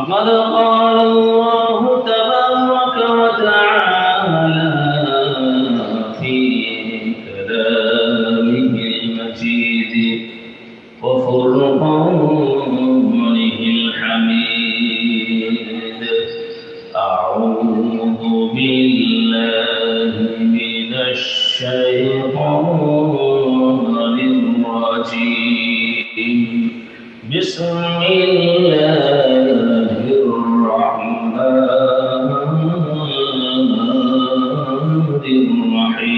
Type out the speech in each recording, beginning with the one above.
فقد قال الله تبارك وتعالى في كلامه المجيد وفرقانه الحميد. أعوذ بالله من الشيطان الرجيم. بسم الله الرحمن الرحيم.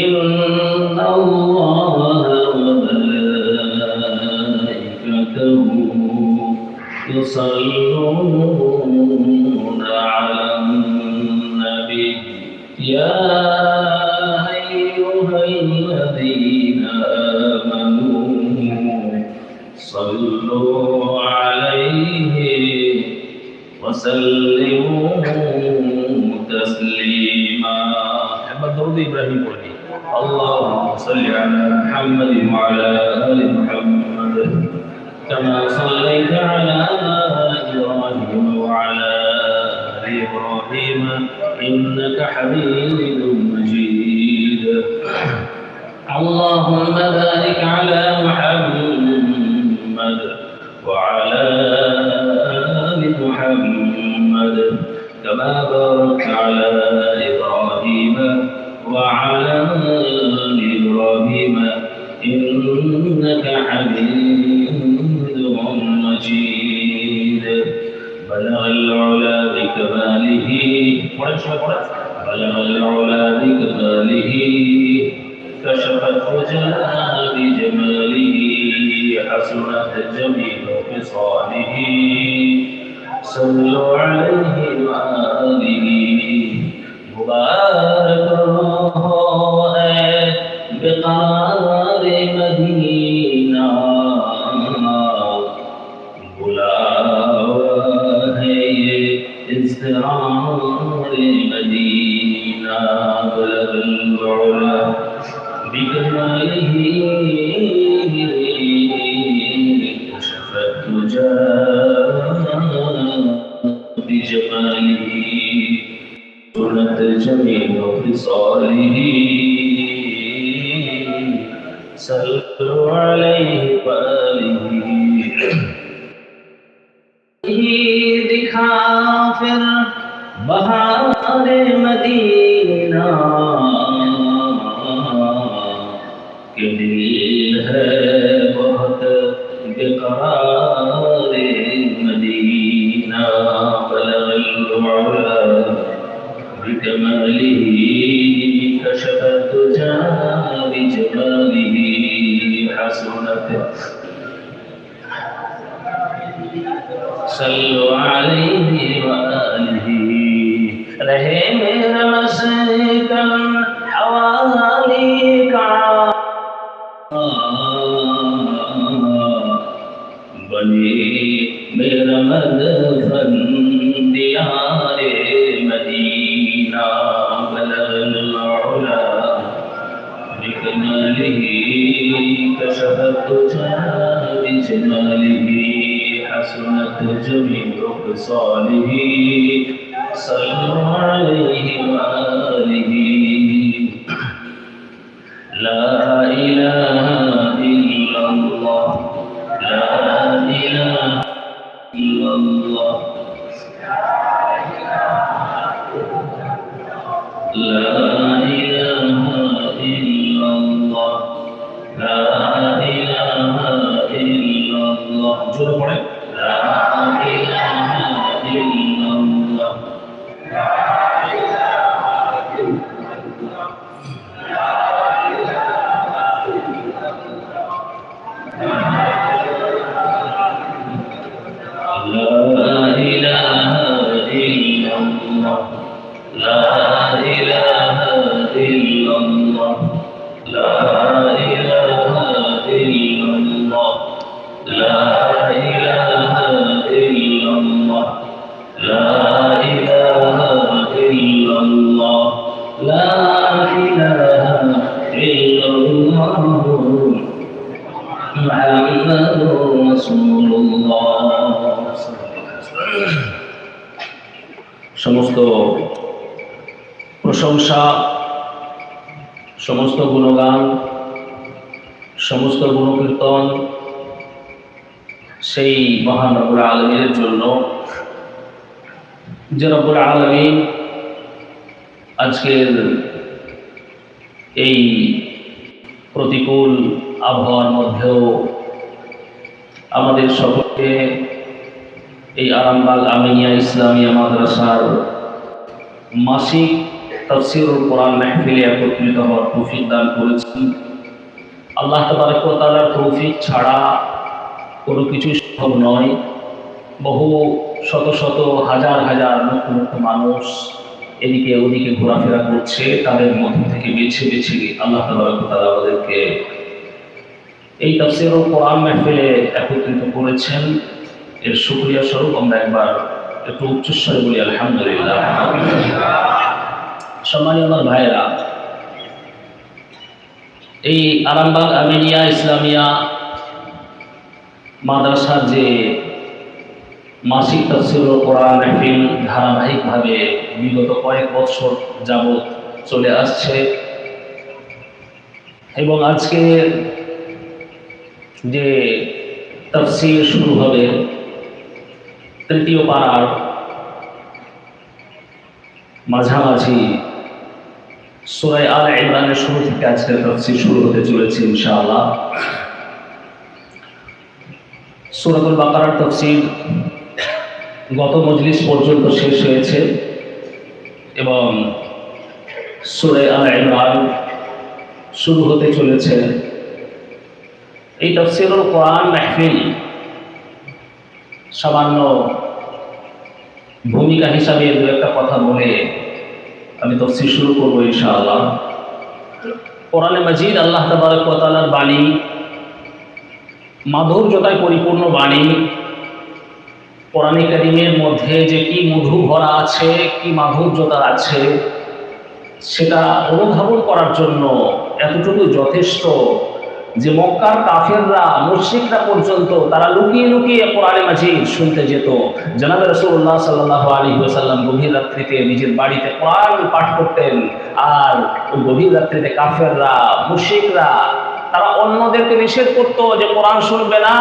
إن الله وملائكته يصلون على النبي يا أيها الذين آمنوا صلوا عليه وسلموا تسليما. محمد درود إبراهيم بولي اللهم صل على محمد وعلى آل محمد كما صليت على إبراهيم وعلى آل إبراهيم إنك حميد مجيد. اللهم بارك على محمد وعلى آل محمد كما باركت على إبراهيم وعلى آل إبراهيم إنك حميد مجيد. بلغ العلا بكماله بلغ العلا بكماله كشف الدجى بجماله حسنت جميع خصاله. صلوا عليه وآله مبارك بقرار مدینہ بلاوا ہے یہ اضطرار مدینہ. بلغ العلا بکمالہ کشف الدجى بجمالہ سنت جمیع خصاله. صلوا عليه وآله. دکھا پھر بہار مدینہ کہ دل ہے بہت بقرار مدینہ. بلغ العلا بکمالہ کشف الدجى بجماله حسنت. صلوا عليه وآله. رہے میرا مسکن حوالی کا بنی میرا مدفن دیار مدینہ. بلغ العلا بكماله كشف الدجى بجماله حسنت جميع خصاله. صلوا عليه وآله. لا إله إلا الله لا إله إلا الله لا إله إلا الله لا إله إلا الله. جل پڑھے لا إله إلا الله لا إله إلا الله لا إله إلا الله لا إله إلا الله لا إله إلا الله لا إله إلا الله لا إله إلا الله لا إله إلا الله মুহাম্মাদুর রাসূলুল্লাহ। সমস্ত প্রশংসা, সমস্ত গুণগান, সমস্ত গুণকীর্তন সেই মহান রব্বুল আলামিনের জন্য, যে রব্বুল আলামিন আজকের এই প্রতিকূল আবহাওয়ার মধ্যেও আমাদের সকলকে এই আরামবাগ আমিনিয়া ইসলামিয়া মাদ্রাসার মাসিক তাফসীরুল কোরআন মাহফিলে একত্রিত হওয়ার তৌফিক দান করেছেন। আল্লাহ তাবারক ওয়া তাআলার তৌফিক ছাড়া কোনো কিছু সম্ভব নয়। বহু শত শত হাজার হাজার লক্ষ লক্ষ মানুষ এদিকে ওদিকে ঘোরাফেরা করছে, তাদের মধ্য থেকে বেছে বেছে আল্লাহ তাবারক ওয়া তাআলা আমাদেরকে এই তাফসীরুল কোরআন মাহফিলে একত্রিত করেছেন। এর শুকরিয়া স্বরূপ আমরা একবার একটু উচ্চস্বরে বলি আলহামদুলিল্লাহ। সম্মানীয় আমার ভাইয়েরা, এই আরামবাগ আমিনিয়া ইসলামিয়া মাদ্রাসার যে মাসিক তাফসীরুল কোরআন মাহফিল ধারাবাহিকভাবে বিগত কয়েক বছর যাবৎ চলে আসছে এবং আজকে যে তাফসীর শুরু হবে তৃতীয় পারার মাঝামাঝি সূরা আলে ইমরানের শুরু থেকে আজকের তাফসীর শুরু হতে চলেছে ইনশাআল্লাহ। সূরাতুল বাকারার তাফসীর গত মজলিস পর্যন্ত শেষ হয়েছে এবং সূরা আলে ইমরান শুরু হতে চলেছে। এই তাফসীরুল কোরআন মাহফিল সামান্য ভূমিকা হিসাবে দু একটা কথা বলে আমি তাফসীর শুরু করব ইনশাআল্লাহ। কোরআনে মাজিদ আল্লাহ তাবারক ওয়া তাআলার বাণী, মাধুর্যতায় পরিপূর্ণ বাণী। কোরআনে কারীমের মধ্যে যে কি মধু ভরা আছে, কি মাধুর্যতা আছে, সেটা অনুধাবন করার জন্য এতটুকু যথেষ্ট যে মক্কার কাফেররা, মুশরিকরা পর্যন্ত তারা লুকিয়ে লুকিয়ে কোরআনে মাজিদ শুনতে যেত। জনাবে রাসূলুল্লাহ সাল্লাল্লাহু আলাইহি ওয়াসাল্লাম গভীর রাত্রিতে নিজের বাড়িতে কোরআন পাঠ করতেন, আর ওই গভীর রাত্রিতে কাফেররা, মুশরিকরা তারা অন্যদেরকে নিষেধ করতো যে কোরআন শুনবে না।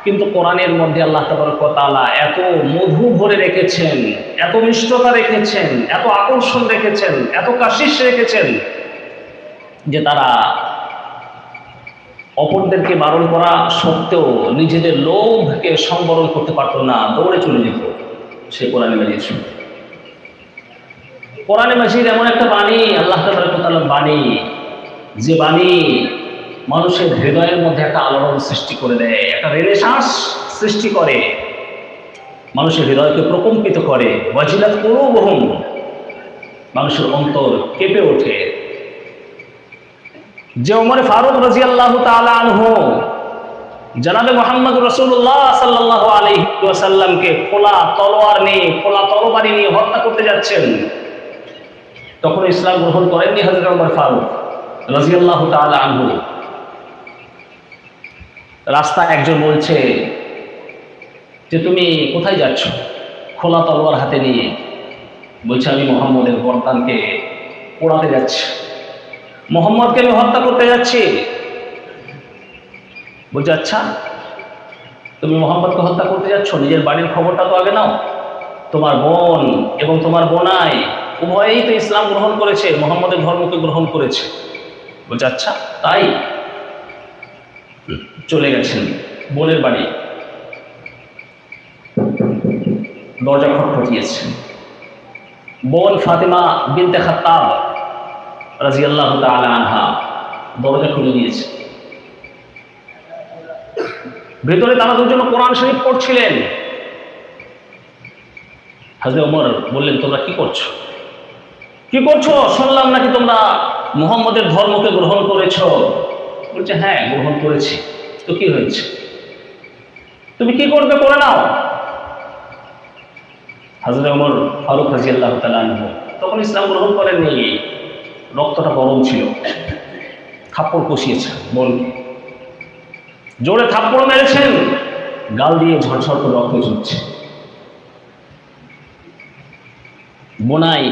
কিন্তু কোরআনের মধ্যে আল্লাহ তাবারক ওয়া তাআলা এত মধু ভরে রেখেছেন, এত মিষ্টতা রেখেছেন, এত আকর্ষণ রেখেছেন, এত কাশিস রেখেছেন যে তারা অপরদেরকে বারণ করা সত্ত্বেও নিজেদের লোভকে সংবরণ করতে পারতো না, দৌড়ে চলে যেত সে কোরআনে মাজিদ শুনতে। কোরআনে মাজিদ এমন একটা বাণী, আল্লাহ তাবারক ওয়া তাআলার বাণী, যে বাণী মানুষের হৃদয়ের মধ্যে একটা আলোড়ন সৃষ্টি করে দেয়, একটা রেনেসাঁস সৃষ্টি করে, মানুষের হৃদয়কে প্রকম্পিত করে। ওয়াজিলাত কুলুবুহুম, মানুষের অন্তর কেঁপে ওঠে। যে ওমর ফারুক রাদিয়াল্লাহু তাআলা আনহু জনাবে মুহাম্মদ রাসূলুল্লাহ সাল্লাল্লাহু আলাইহি ওয়াসাল্লামকে খোলা তলোয়ার নিয়ে, খোলা তরবারি নিয়ে হত্যা করতে যাচ্ছেন, তখন ইসলাম গ্রহণ করেননি হযরত ওমর ফারুক রাদিয়াল্লাহু তাআলা আনহু। রাস্তায় একজন বলছে যে তুমি কোথায় যাচ্ছ খোলা তলোয়ার হাতে নিয়ে? বলছে আমি মুহাম্মদের গর্দানকে পোড়াতে যাচ্ছি, মুহাম্মদকে আমি হত্যা করতে যাচ্ছি। বলছে আচ্ছা, তুমি মুহাম্মদকে হত্যা করতে যাচ্ছ, নিজের বাড়ির খবরটা তো আগে নাও। তোমার বোন এবং তোমার বোনাই উভয়েই তো ইসলাম গ্রহণ করেছে, মুহাম্মদের ধর্মকে গ্রহণ করেছে। বলছে আচ্ছা তাই? চলে গেছেন বোনের বাড়ি, দরজা খটখটিয়েছে। বোন ফাতেমা বিনতে খাত্তাব রাদিয়াল্লাহু তাআলা আনহা দরজা খুলে দিয়েছে। ভেতরে তারা দুজন কোরআন শরীফ পড়ছিলেন। হযরত ওমর বললেন তোমরা কি করছো? কি করছো? শুনলাম নাকি তোমরা মুহাম্মদের ধর্মকে গ্রহণ করেছো। বলছে হ্যাঁ গ্রহণ করেছি। তো কি হয়েছে? তুমি কি করবে করে নাও। হযরত ওমর ফারুক রাদিয়াল্লাহু তাআলা আনহু তখন ইসলাম গ্রহণ করেননি, রক্তটা গরম ছিল, থাপ্পড় কষিয়েছে বল। জোরে থাপ্পড় মেরেছেন, গাল দিয়ে ঝরঝর করে রক্ত ঝরছে। বোনাই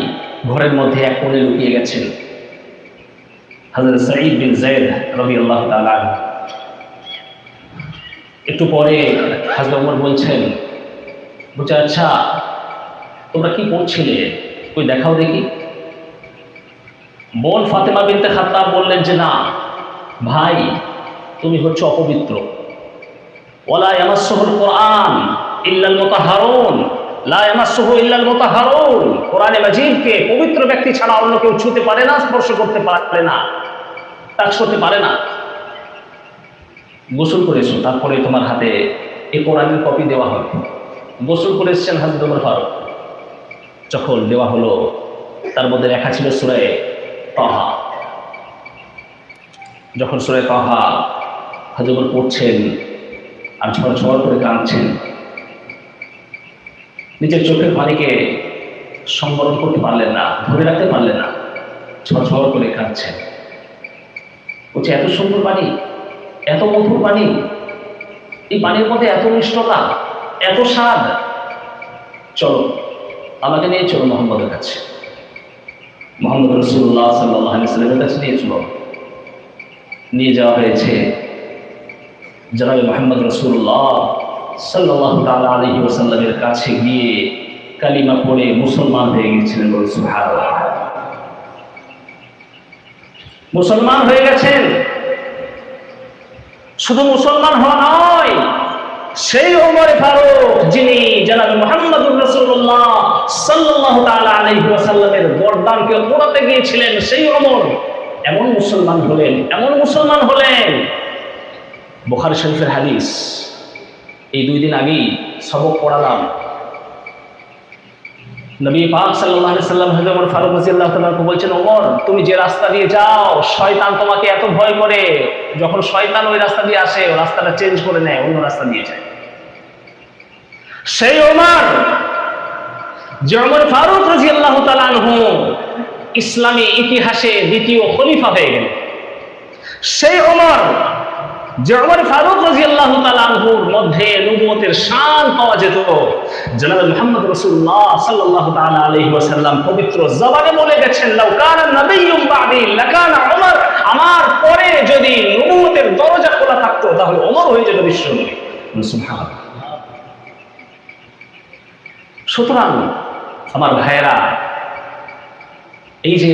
ঘরের মধ্যে এক কোণে লুকিয়ে গেছেন। হযরত সাঈদ বিন যায়েদ রাদিয়াল্লাহু তাআলা আনহু। একটু পরে হযরত ওমর বলছে, আচ্ছা তোমরা কি করছিলে, কই দেখাও দেখি। বোন ফাতেমা বিনতে খাত্তাব বললেন যে না ভাই, তুমি হচ্ছে অপবিত্র। ওয়ালা ইয়ামাসসুহুল কুরআন ইল্লাল মুতাহহারুন, লা ইয়ামাসসুহু ইল্লাল মুতাহহারুন। কোরআনে মাজিদকে পবিত্র ব্যক্তি ছাড়া অন্য কেউ ছুঁতে পারে না, স্পর্শ করতে পারে না, টাচ করতে পারে না। গোসল করেছো, তারপরে তোমার হাতে এই কোরআনের কপি দেওয়া হবে। গোসল করে এসেছেন হযরত ওমর ফারুক, যখন দেওয়া হলো তার মধ্যে লেখা ছিল সূরা তাহা। যখন সূরা তাহা হযরত ওমর পড়ছেন আর ঝরঝর করে কাঁদছেন, নিজের চোখের পানিকে সংবরণ করতে পারলেন না, ধরে রাখতে পারলেন না, ঝরঝর করে কাঁদছেন। বলছে এত সুন্দর পানি, এত মধুর পানি, এই পানির মধ্যে এত মিষ্টতা, এত স্বাদ, চলো আমাকে নিয়ে চলো মুহাম্মদের কাছে। মুহাম্মদ রাসূলুল্লাহ সাল্লাল্লাহু আলাইহি ওয়াসাল্লামের কাছে নিয়ে চলো। নিয়ে যাওয়া হয়েছে। জনাবে মুহাম্মদ রাসূলুল্লাহ সাল্লাল্লাহু তাআলা আলাইহি ওয়াসাল্লামের কাছে গিয়ে কালিমা পড়ে মুসলমান হয়ে গেছিলেন। বলে সুবহানাল্লাহ, মুসলমান হয়ে গেছেন। শুধু মুসলমান হওয়া নয়, সেই ওমর ফারুক যিনি জনাবে মুহাম্মদুর রাসূলুল্লাহ সাল্লাল্লাহু তাআলা আলাইহি ওয়াসাল্লামের গর্দানকে পোড়াতে গিয়েছিলেন, সেই ওমর এমন মুসলমান হলেন, এমন মুসলমান হলেন। বুখারী শরীফের হাদিস, এই 2 দিন আগেই সবক পড়ালাম। নবী পাক সাল্লাল্লাহু আলাইহি ওয়াসাল্লাম হযরত ওমর ফারুক রাদিয়াল্লাহু তাআলা বলছেন, ওমর তুমি যে রাস্তা দিয়ে যাও শয়তান তোমাকে এত ভয় করে, যখন শয়তান ওই রাস্তা দিয়ে আসে ও রাস্তাটা চেঞ্জ করে নেয়, অন্য রাস্তা দিয়ে যায়। সেই ওমর, যে ওমর ফারুক রাদিয়াল্লাহু তাআলা আনহু ইসলামী ইতিহাসে দ্বিতীয় খলিফা হয়ে গেলেন, সেই ওমর, যে ওমর ফারুক রাদিয়াল্লাহু তাআলা আনহুর মধ্যে নবুয়তের শান পাওয়া যেত। জনাবে মুহাম্মদ রাসূলুল্লাহ সাল্লাল্লাহু তাআলা আলাইহি ওয়াসাল্লাম পবিত্র জবানে বলে গেছেন, লাউ কানা নাবিয়্যুম বা'দি লাকানা ওমর, আমার পরে যদি নবুয়তের দরজা খোলা থাকতো তাহলে ওমর হয়ে যেত বিশ্বনবী। সুবহানাল্লাহ। সুতরাং আমার ভাইয়েরা, এই যে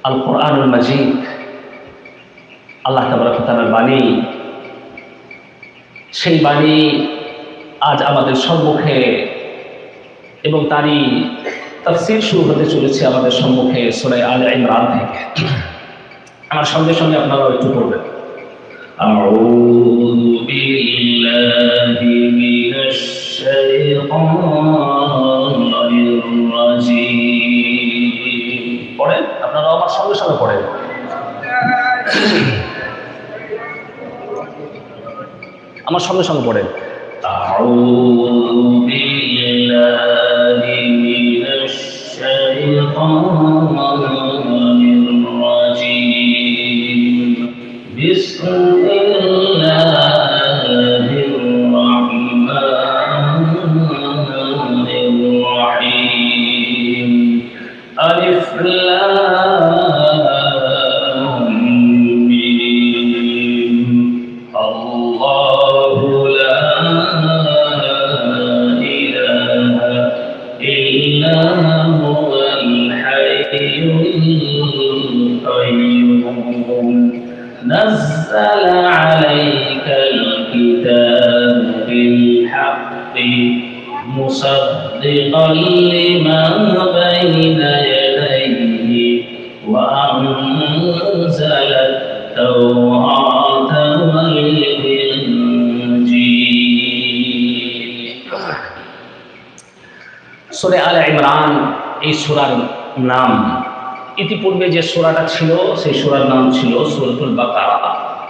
আল কোরআনুল মাজিদ, আল্লাহ তাবারক ওয়া তাআলার বাণী, সেই বাণী আজ আমাদের সম্মুখে এবং তারই তাফসীর শুরু হতে চলেছে আমাদের সম্মুখে সূরা আলে ইমরান থেকে। আমার সঙ্গে সঙ্গে আপনারাও একটু পড়বেন। আউযু বিল্লাহি মিনাশ শাইতানির রাজীম। পড়েন, আপনারাও আমার সঙ্গে সঙ্গে পড়েন। আমার সঙ্গে সঙ্গে পড়েন। আউযু বিল্লাহি মিনাশ শাইতানির রাজীম। বিসমিল্লাহির রাহমানির রাহিম। আলিফ লাম মিম। আল্লাহু লা ইলাহা ইল্লা হুয়াল হাইয়ুল কাইয়্যুম। নাযালা আলাইকাল কিতাব বিল হাক্কি মুসাদ্দিকাল লিমা বাইনা ইয়াদাইহি ওয়া আনজালাত তাওরাতা ওয়াল ইনজিল। সূরা আলে ইমরান এই সূরার নাম। ইতিপূর্বে যে সূরাটা ছিল সেই সূরার নাম ছিল সূরাতুল বাকারা।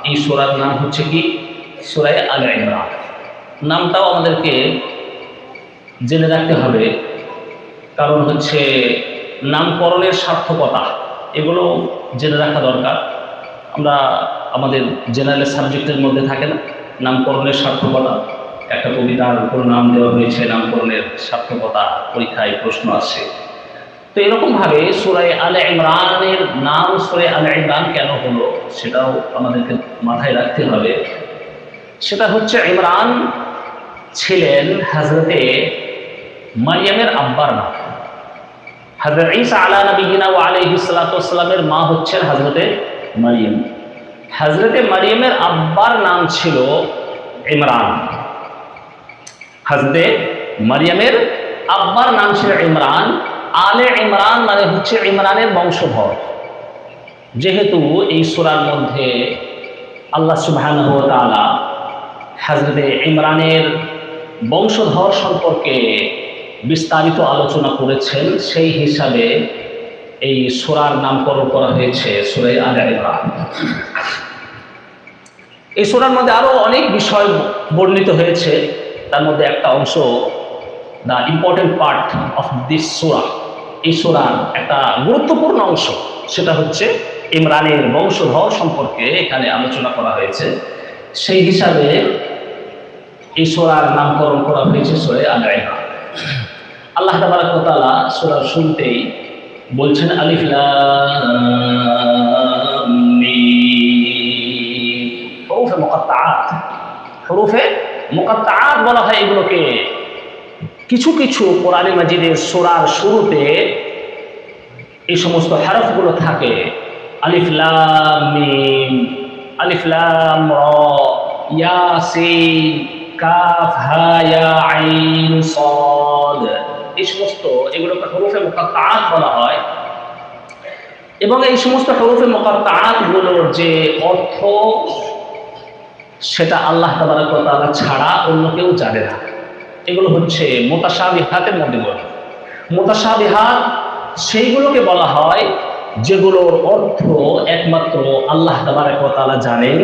এই সূরার নাম হচ্ছে কি? সূরা আলে ইমরান। নামটাও আমাদেরকে জেনে রাখতে হবে, কারণ হচ্ছে নামকরণের সার্থকতা, এগুলো জেনে রাখা দরকার। আমরা আমাদের জেনারেল সাবজেক্টের মধ্যে থাকে না, নামকরণের সার্থকতা। একটা কবিতার কোনো নাম দেওয়া হয়েছে, নামকরণের সার্থকতা পরীক্ষায় প্রশ্ন আসে। তো এরকমভাবে সূরা আলে ইমরানের নাম সূরা আলে ইমরান কেন হলো সেটাও আমাদেরকে মাথায় রাখতে হবে। সেটা হচ্ছে ইমরান ছিলেন হযরতে মারিয়ামের আব্বার নাম। হযরত ঈসা আলা নবিয়িনা ওয়া আলাইহিস সালাতু ওয়াস সালামের মা হচ্ছেন হযরতে মারিয়াম। হযরতে মারিয়ামের আব্বার নাম ছিল ইমরান। হযরতে মারিয়ামের আব্বার নাম ছিল ইমরান। আলে ইমরান মানে হচ্ছে ইমরানের বংশধর। যেহেতু এই সূরার মধ্যে আল্লাহ সুবহানাহু ওয়া তাআলা হযরতে ইমরানের বংশধর সম্পর্কে বিস্তারিত আলোচনা করেছেন, সেই হিসাবে এই সূরার নামকরণ করা হয়েছে সূরা আলে ইমরান। এই সূরার মধ্যে আরো অনেক বিষয় বর্ণিত হয়েছে, তার মধ্যে একটা অংশ, the important part of this সূরা, এই সূরার একটা গুরুত্বপূর্ণ অংশ, সেটা হচ্ছে ইমরানের বংশধর সম্পর্কে এখানে আলোচনা করা হয়েছে। সেই হিসাবে এই সূরার নামকরণ করা হয়েছে সূরা আলে ইমরান। আল্লাহ তাবারক ওয়া তাআলা সূরার শুরুতেই বলছেন আলিফ লাম মিম, হুরুফে মুকাত্তাআত। হুরুফে মুকাত্তাআত বলা হয় এগুলোকে। কিছু কিছু কোরআনে মাজিদের সূরার শুরুতে এই সমস্ত হরফগুলো থাকে, আলিফ লাম মিম, আলিফ লাম র, ইয়াসিন, কাফ হা ইয়া আইন সাদ, এই সমস্ত এগুলোকে হুরুফে মুকাত্তাআত বলা হয়। এবং এই সমস্ত হুরুফে মুকাত্তাআত গুলোর যে অর্থ সেটা আল্লাহ তাবারক ওয়া তাআলা ছাড়া অন্য কেউ জানে না। এগুলো হচ্ছে মুতাশাবিহাতের মধ্যে পড়ে। মুতাশাবিহাত সেইগুলোকে বলা হয় যেগুলোর অর্থ একমাত্র আল্লাহ তাবারক ওয়া তাআলা জানেন,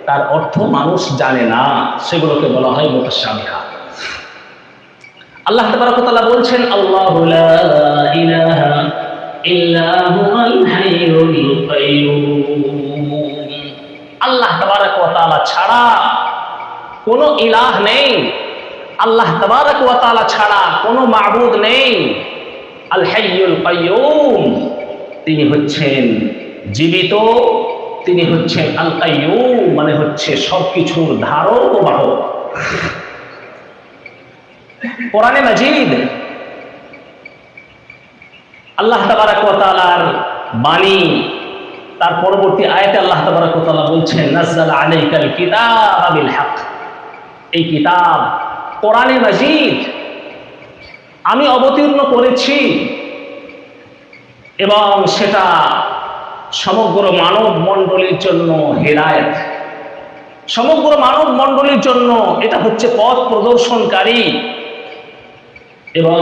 তার অর্থ মানুষ জানে না, সেগুলোকে বলা হয় মুতাশাবিহাত। আল্লাহ তাবারক ওয়া তাআলা বলছেন আল্লাহু লা ইলাহা ইল্লা হুয়াল হাইয়ুল কাইয়্যুম। আল্লাহ তাবারক ওয়া তাআলা ছাড়া কোনো ইলাহ নেই, আল্লাহ তাবারক ওয়া তাআলা ছাড়া কোনো মাবুদ নেই। আল হাইয়ুল কাইয়্যুম, তিনি হচ্ছেন জীবিত, তিনি হচ্ছেন আল কাইয়্যুম মানে হচ্ছে সবকিছুর ধারক ও বাহক। কোরআনে মাজিদ আল্লাহ তাবারক ওয়া তাআলার বাণী, তার পরবর্তী আয়াতে আল্লাহ তাবারক ওয়া তাআলা বলছেন নাযালা আলাইকাল কিতাবা বিল হক। এই কিতাব কোরআনে মাজিদ আমি অবতীর্ণ করেছি এবং সেটা সমগ্র মানব মণ্ডলীর জন্য হেদায়েত, সমগ্র মানব মণ্ডলীর জন্য এটা হচ্ছে পথ প্রদর্শনকারী। এবং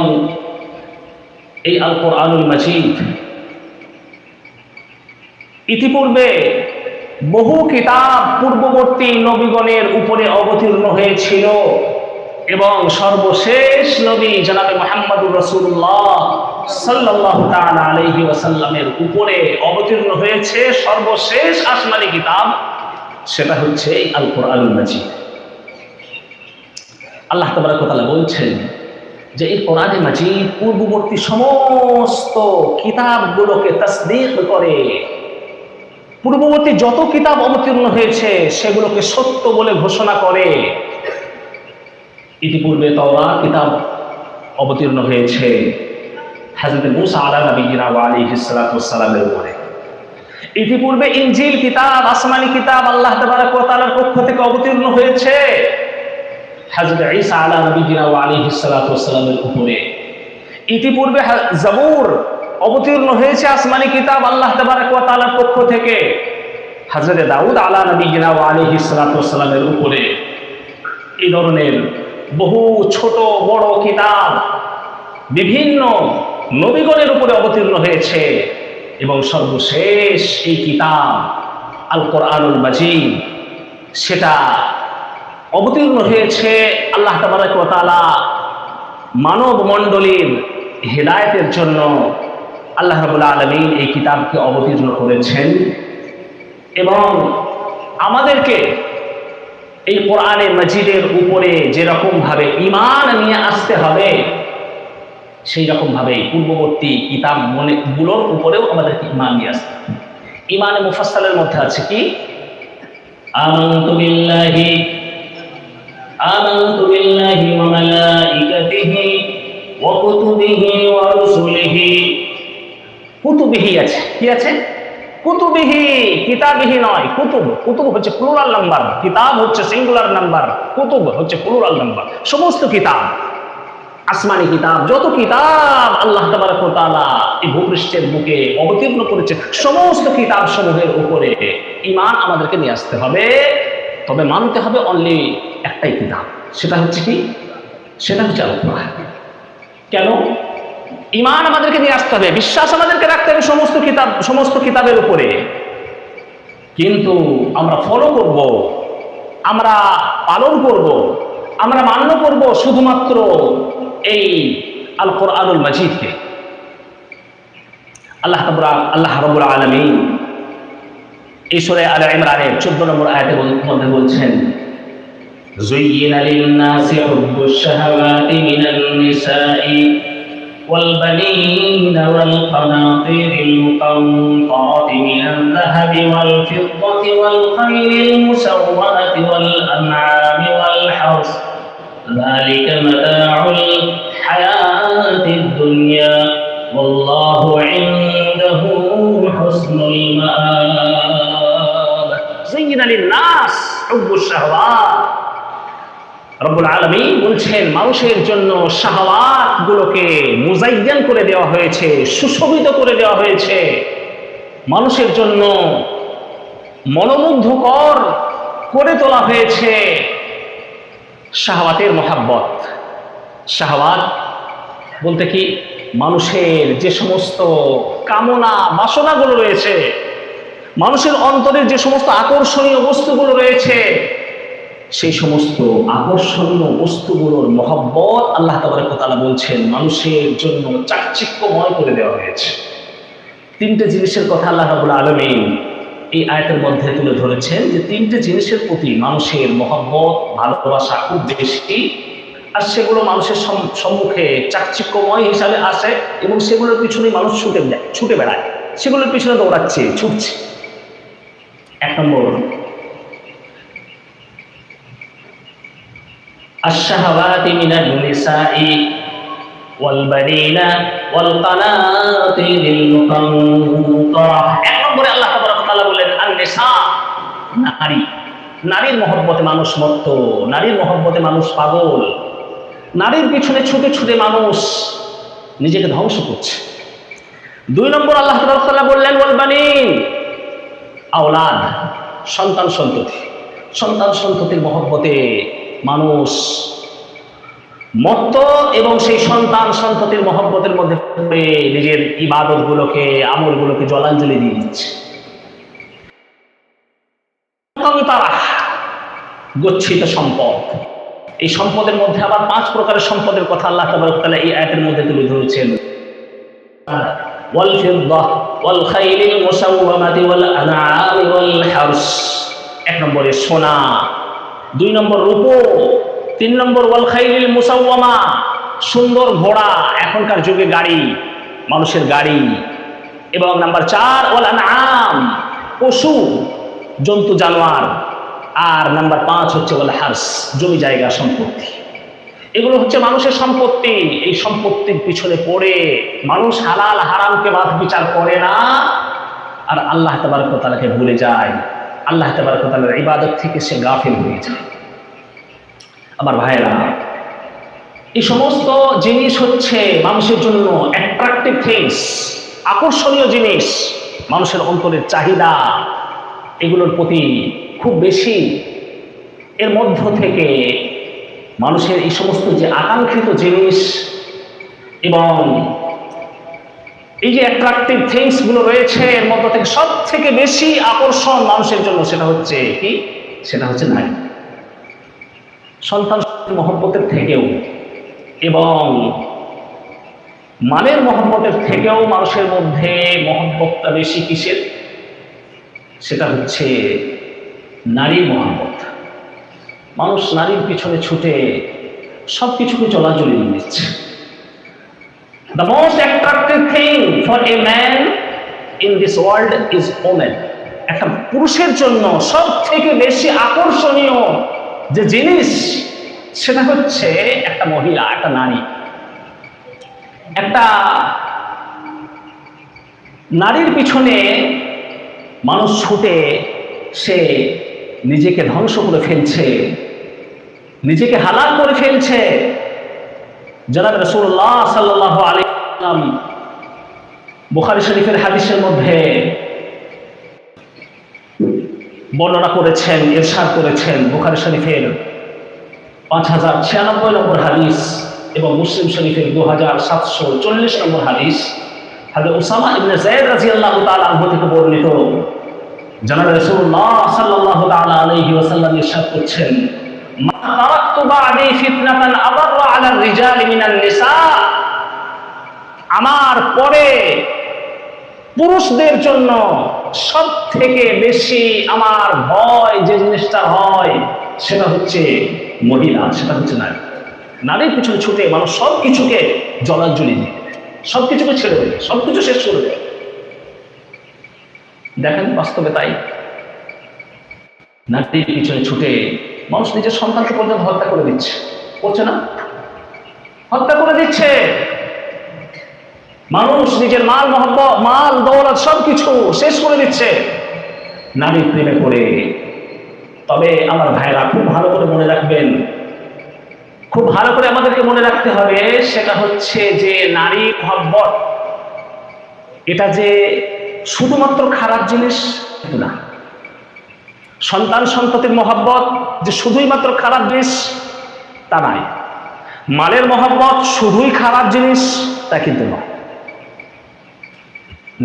এই আল কোরআনুল মাজিদ ইতিপূর্বে বহু কিতাব পূর্ববর্তী নবীগণের উপরে অবতীর্ণ হয়েছিল এবং সর্বশেষ নবী জনাবে মুহাম্মদুর রাসূলুল্লাহ সাল্লাল্লাহু তাআলা আলাইহি ওয়াসাল্লামের উপরে অবতীর্ণ হয়েছে সর্বশেষ আসমানি কিতাব, সেটা হচ্ছে আল কোরআনুল মাজিদ। আল্লাহ তাবারক ওয়া তাআলা বলছেন যে এই কোরআনে মাজিদ পূর্ববর্তী সমস্ত কিতাবগুলোকে তাসদীক করে, পূর্ববর্তী যত কিতাব অবতীর্ণ হয়েছে সেগুলোকে সত্য বলে ঘোষণা করে। ইতিপূর্বে তাওরাত কিতাব অবতীর্ণ হয়েছে হযরত মূসা আলাইহিস সালাতু ওয়াস সালামের উপরে। ইতিপূর্বে ইনজিল কিতাব, আসমানি কিতাব আল্লাহ তাবারক ওয়া তাআলার পক্ষ থেকে অবতীর্ণ হয়েছে হযরত ঈসা আলাইহিস সালাতু ওয়াস সালামের উপরে। ইতিপূর্বে জাবুর অবতীর্ণ হয়েছে আসমানি কিতাব আল্লাহ তাবারক ওয়া তাআলার পক্ষ থেকে হযরত দাউদ আলাইহিস সালাতু ওয়াস সালামের উপরে। এই ধরনের বহু ছোট বড় কিতাব বিভিন্ন নবীগণের উপরে অবতীর্ণ হয়েছে এবং সর্বশেষ এই কিতাব আল কোরআনুল মাজিদ সেটা অবতীর্ণ হয়েছে আল্লাহ তাবারক ওয়া তাআলা মানব মণ্ডলীর হেদায়েতের জন্য। আল্লাহ রাব্বুল আলামিন এই কিতাবকে অবতীর্ণ করেছেন এবং আমাদেরকে এই কোরআনে মাজিদের উপরে যেরকম ভাবে ঈমান নিয়ে আসতে হবে, সেই রকম ভাবে পূর্ববর্তী কিতাব গুলোর উপরেও আমাদেরকে ঈমান নিয়ে আসতে হবে। ঈমানে মুফাসসালের মধ্যে আছে কি? আমানতু বিল্লাহি ওয়া মালাইকাতিহি ওয়া কুতুবিহি ওয়া রুসুলিহি। কুতুবিহি আছে, কি আছে? কুতুবিহি, কিতাবিহি নয়, কুতুব। কুতুব হচ্ছে প্লুরাল নাম্বার, কিতাব হচ্ছে সিঙ্গুলার নাম্বার, কুতুব হচ্ছে প্লুরাল নাম্বার। সমস্ত কিতাব, আসমানি কিতাব, যত কিতাব আল্লাহ তাবারক ওয়া তাআলা এই ভূপৃষ্ঠের বুকে অবতীর্ণ করেছে, সমস্ত কিতাব সমূহের উপরে ঈমান আমাদেরকে নিয়ে আসতে হবে। তবে মানতে হবে অনলি একটাই কিতাব, সেটা হচ্ছে কি? সেটা হচ্ছে আল কোরআন। কেন? ঈমান আমাদেরকে নিয়ে আসতে হবে, বিশ্বাস আমাদেরকে রাখতে হবে সমস্ত কিতাবের উপরে, কিন্তু আমরা ফলো করব, আমরা পালন করব, আমরা মান্য করব শুধুমাত্র এই আল কোরআনুল মাজিদকে। আল্লাহ রাব্বুল আলামিন এই সূরা আলে ইমরানের 14 নম্বর আয়াতের মধ্যে বলছেন, যুয়্যিনা লিন-নাসি হুব্বুশ শাহাওয়াতি মিনান নিসাই والبنين والقناطير المقنطرة من الذهب والفضة والخيل المسومة والأنعام والحرث ذلك متاع الحياة الدنيا والله عنده حسن المآب زين للناس حب الشهوات। রব্বুল আলামিন বলছেন মানুষের জন্য শাহওয়াত গুলোকে মুজায়্যান করে দেওয়া হয়েছে, সুশোভিত করে দেওয়া হয়েছে, মানুষের জন্য মনোমুগ্ধকর করে তোলা হয়েছে শাহওয়াতের মহাব্বত। শাহওয়াত বলতে কি? মানুষের যে সমস্ত কামনা বাসনাগুলো রয়েছে, মানুষের অন্তরের যে সমস্ত আকর্ষণীয় বস্তুগুলো রয়েছে, সেই সমস্ত আকর্ষণীয় বস্তুগুলোর মহব্বত আল্লাহ তাবারক ওয়া তাআলা বলছেন মানুষের জন্য চাকচিক্যময় করে দেওয়া হয়েছে। তিনটে জিনিসের কথা আল্লাহ রাব্বুল আলামিন এই আয়াতের মধ্যে তুলে ধরেছেন, যে তিনটে জিনিসের প্রতি মানুষের মহব্বত, ভালোবাসা খুব বেশি, আর সেগুলো মানুষের সম্মুখে চাকচিক্যময় হিসাবে আসে এবং সেগুলোর পিছনে মানুষ ছুটে বেড়ায়, সেগুলোর পিছনে দৌড়াচ্ছে, ছুটছে। এক নম্বর, الشهوات من النساء والبنين والقناطير المقنطرة। এক নম্বরে আল্লাহ তাবারক ওয়া তাআলা বলেন আন-নিসা, নারী। নারীর মহব্বতে মানুষ মত্ত, নারীর মহব্বতে মানুষ পাগল, নারীর পিছনে ছুটে ছুটে মানুষ নিজেকে ধ্বংস করছে। দুই নম্বর আল্লাহ তাবারক ওয়া তাআলা বললেন ওয়াল বানিন, আওলাদ, সন্তান সন্ততি। সন্তান সন্ততির মহব্বতে মানুষ মত্ত এবং সেই সন্তান সন্ততির মহব্বতের মধ্যে পড়ে নিজের ইবাদতগুলোকে, আমলগুলোকে জলাঞ্জলি দিয়ে দিচ্ছে। গচ্ছিত সম্পদ, এই সম্পদের মধ্যে আবার 5 প্রকারের সম্পদের কথা আল্লাহ তাবারক ওয়া তাআলা এই আয়াতের মধ্যে তুলে ধরেছেন। ওয়াল ফিদ্দাহ ওয়াল খাইলিল মুসাওওয়ামাতি ওয়াল আনআমি ওয়াল হারস। এক নম্বরে সোনা, 2 নম্বর রূপো, 3 নম্বর ওয়াল খাইলিল মুসাওয়ামা, সুন্দর ঘোড়া, এখনকার যুগে গাড়ি, মানুষের গাড়ি, এবং নাম্বার 4 ওয়াল আনআম, পশু জন্তু জানোয়ার, আর নাম্বার 5 হচ্ছে ওয়াল হারস, জমি জায়গা সম্পত্তি। এগুলো হচ্ছে মানুষের সম্পত্তি। এই সম্পত্তির পিছনে পড়ে মানুষ হালাল হারামকে বাদ বিচার করে না, আর আল্লাহ তাবারক ওয়া তাআলাকে ভুলে যায়, আল্লাহ তাবারক ওয়া তাআলার ইবাদত থেকে সে গাফিল হয়ে যায়। আমার ভাইরা, এই সমস্ত জিনিস হচ্ছে মানুষের জন্য অ্যাট্রাকটিভ থিংস, আকর্ষণীয় জিনিস, মানুষের অন্তরের চাহিদা এগুলোর প্রতি খুব বেশি। এর মধ্য থেকে মানুষের এই সমস্ত যে আকাঙ্ক্ষিত জিনিস এবং এই যে অ্যাট্রাকটিভ থিংস গুলো রয়েছে, এর মধ্য থেকে সব থেকে বেশি আকর্ষণ মানুষের জন্য সেটা হচ্ছে কি? সেটা হচ্ছে নারী। সন্তান মহব্বতের থেকেও এবং মানের মহব্বতের থেকেও মানুষের মধ্যে মহব্বতটা বেশি কিসের? সেটা হচ্ছে নারীর মহব্বত। মানুষ নারীর পিছনে ছুটে সব কিছুকে চলাচলি দিচ্ছে। The most attractive thing for a man in this world is woman. একটা পুরুষের জন্য সব থেকে বেশি আকর্ষণীয় যে জিনিস সেটা হচ্ছে একটা মহিলা, একটা নারী। একটা নারীর পিছনে মানুষ ছুটে সে নিজেকে ধ্বংস করে ফেলছে, নিজেকে হালাল করে ফেলছে। জনাব রাসূলুল্লাহ সাল্লাল্লাহু আলাইহি ওয়াসাল্লাম বুখারী শরীফের হাদিসের মধ্যে বর্ণনা করেছেন, ইরশাদ করেছেন, বুখারী শরীফের 5096 নম্বর হাদিস এবং মুসলিম শরীফের 2740 নম্বর হাদিস, হযরত উসামা ইবনে যায়েদ রাদিয়াল্লাহু তাআলা আনহু থেকে বর্ণিত। জনাব রাসূলুল্লাহ সাল্লাল্লাহু তাআলা আলাইহি ওয়াসাল্লাম ইরশাদ করছেন, মা তারাকতু বা'দি ফিতনাতান আদাররা আলা রিজালি মিনান নিসা। আমার পরে পুরুষদের জন্য সব থেকে বেশি আমার ভয় যে জিনিসটা হয় সেটা হচ্ছে মহিলা, সেটা হচ্ছে নারী। নারীর পিছনে ছুটে মানুষ সব কিছুকে জলাঞ্জলি দিয়ে, সব কিছুকে ছেড়ে দেবে, সব কিছু শেষ করে দেবে। দেখেন বাস্তবে তাই। নারীর পিছনে ছুটে মানুষ নিজের সন্তানকে পর্যন্ত হত্যা করে দিচ্ছে, করছে না? হত্যা করে দিচ্ছে। মানুষ নিজের মাল মহব্বত, মাল দৌলত সবকিছু শেষ করে দিচ্ছে নারীর প্রেমে পড়ে। তবে আমার ভাইরা খুব ভালো করে মনে রাখবেন, খুব ভালো করে আমাদেরকে মনে রাখতে হবে, সেটা হচ্ছে যে নারী মহব্বত এটা যে শুধুমাত্র খারাপ জিনিস না। সন্তান সন্ততির মহব্বত যে শুধুই মাত্র খারাপ জিনিস তা নয়। মালের মহব্বত শুধুই খারাপ জিনিস তা কিন্তু নয়।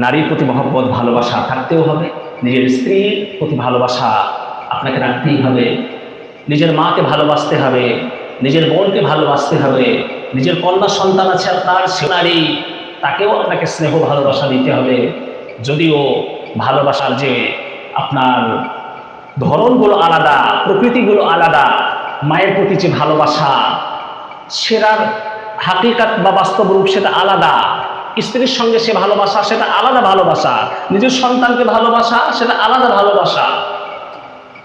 নারীর প্রতি মহব্বত, ভালোবাসা থাকতেও হবে। নিজের স্ত্রীর প্রতি ভালোবাসা আপনাকে রাখতেই হবে। নিজের মাকে ভালোবাসতে হবে, নিজের বোনকে ভালোবাসতে হবে। নিজের কন্যা সন্তান আছে আপনার, সে নারী, তাকেও আপনাকে স্নেহ ভালোবাসা দিতে হবে। যদিও ভালোবাসার যে আপনার ধরনগুলো আলাদা, প্রকৃতিগুলো আলাদা, মায়ের প্রতি যে ভালোবাসা সেটার হাকিকাত বা বাস্তব রূপ সেটা আলাদা। স্ত্রীর সঙ্গে সে ভালোবাসা সেটা আলাদা ভালোবাসা, নিজের সন্তানকে ভালোবাসা সেটা আলাদা ভালোবাসা।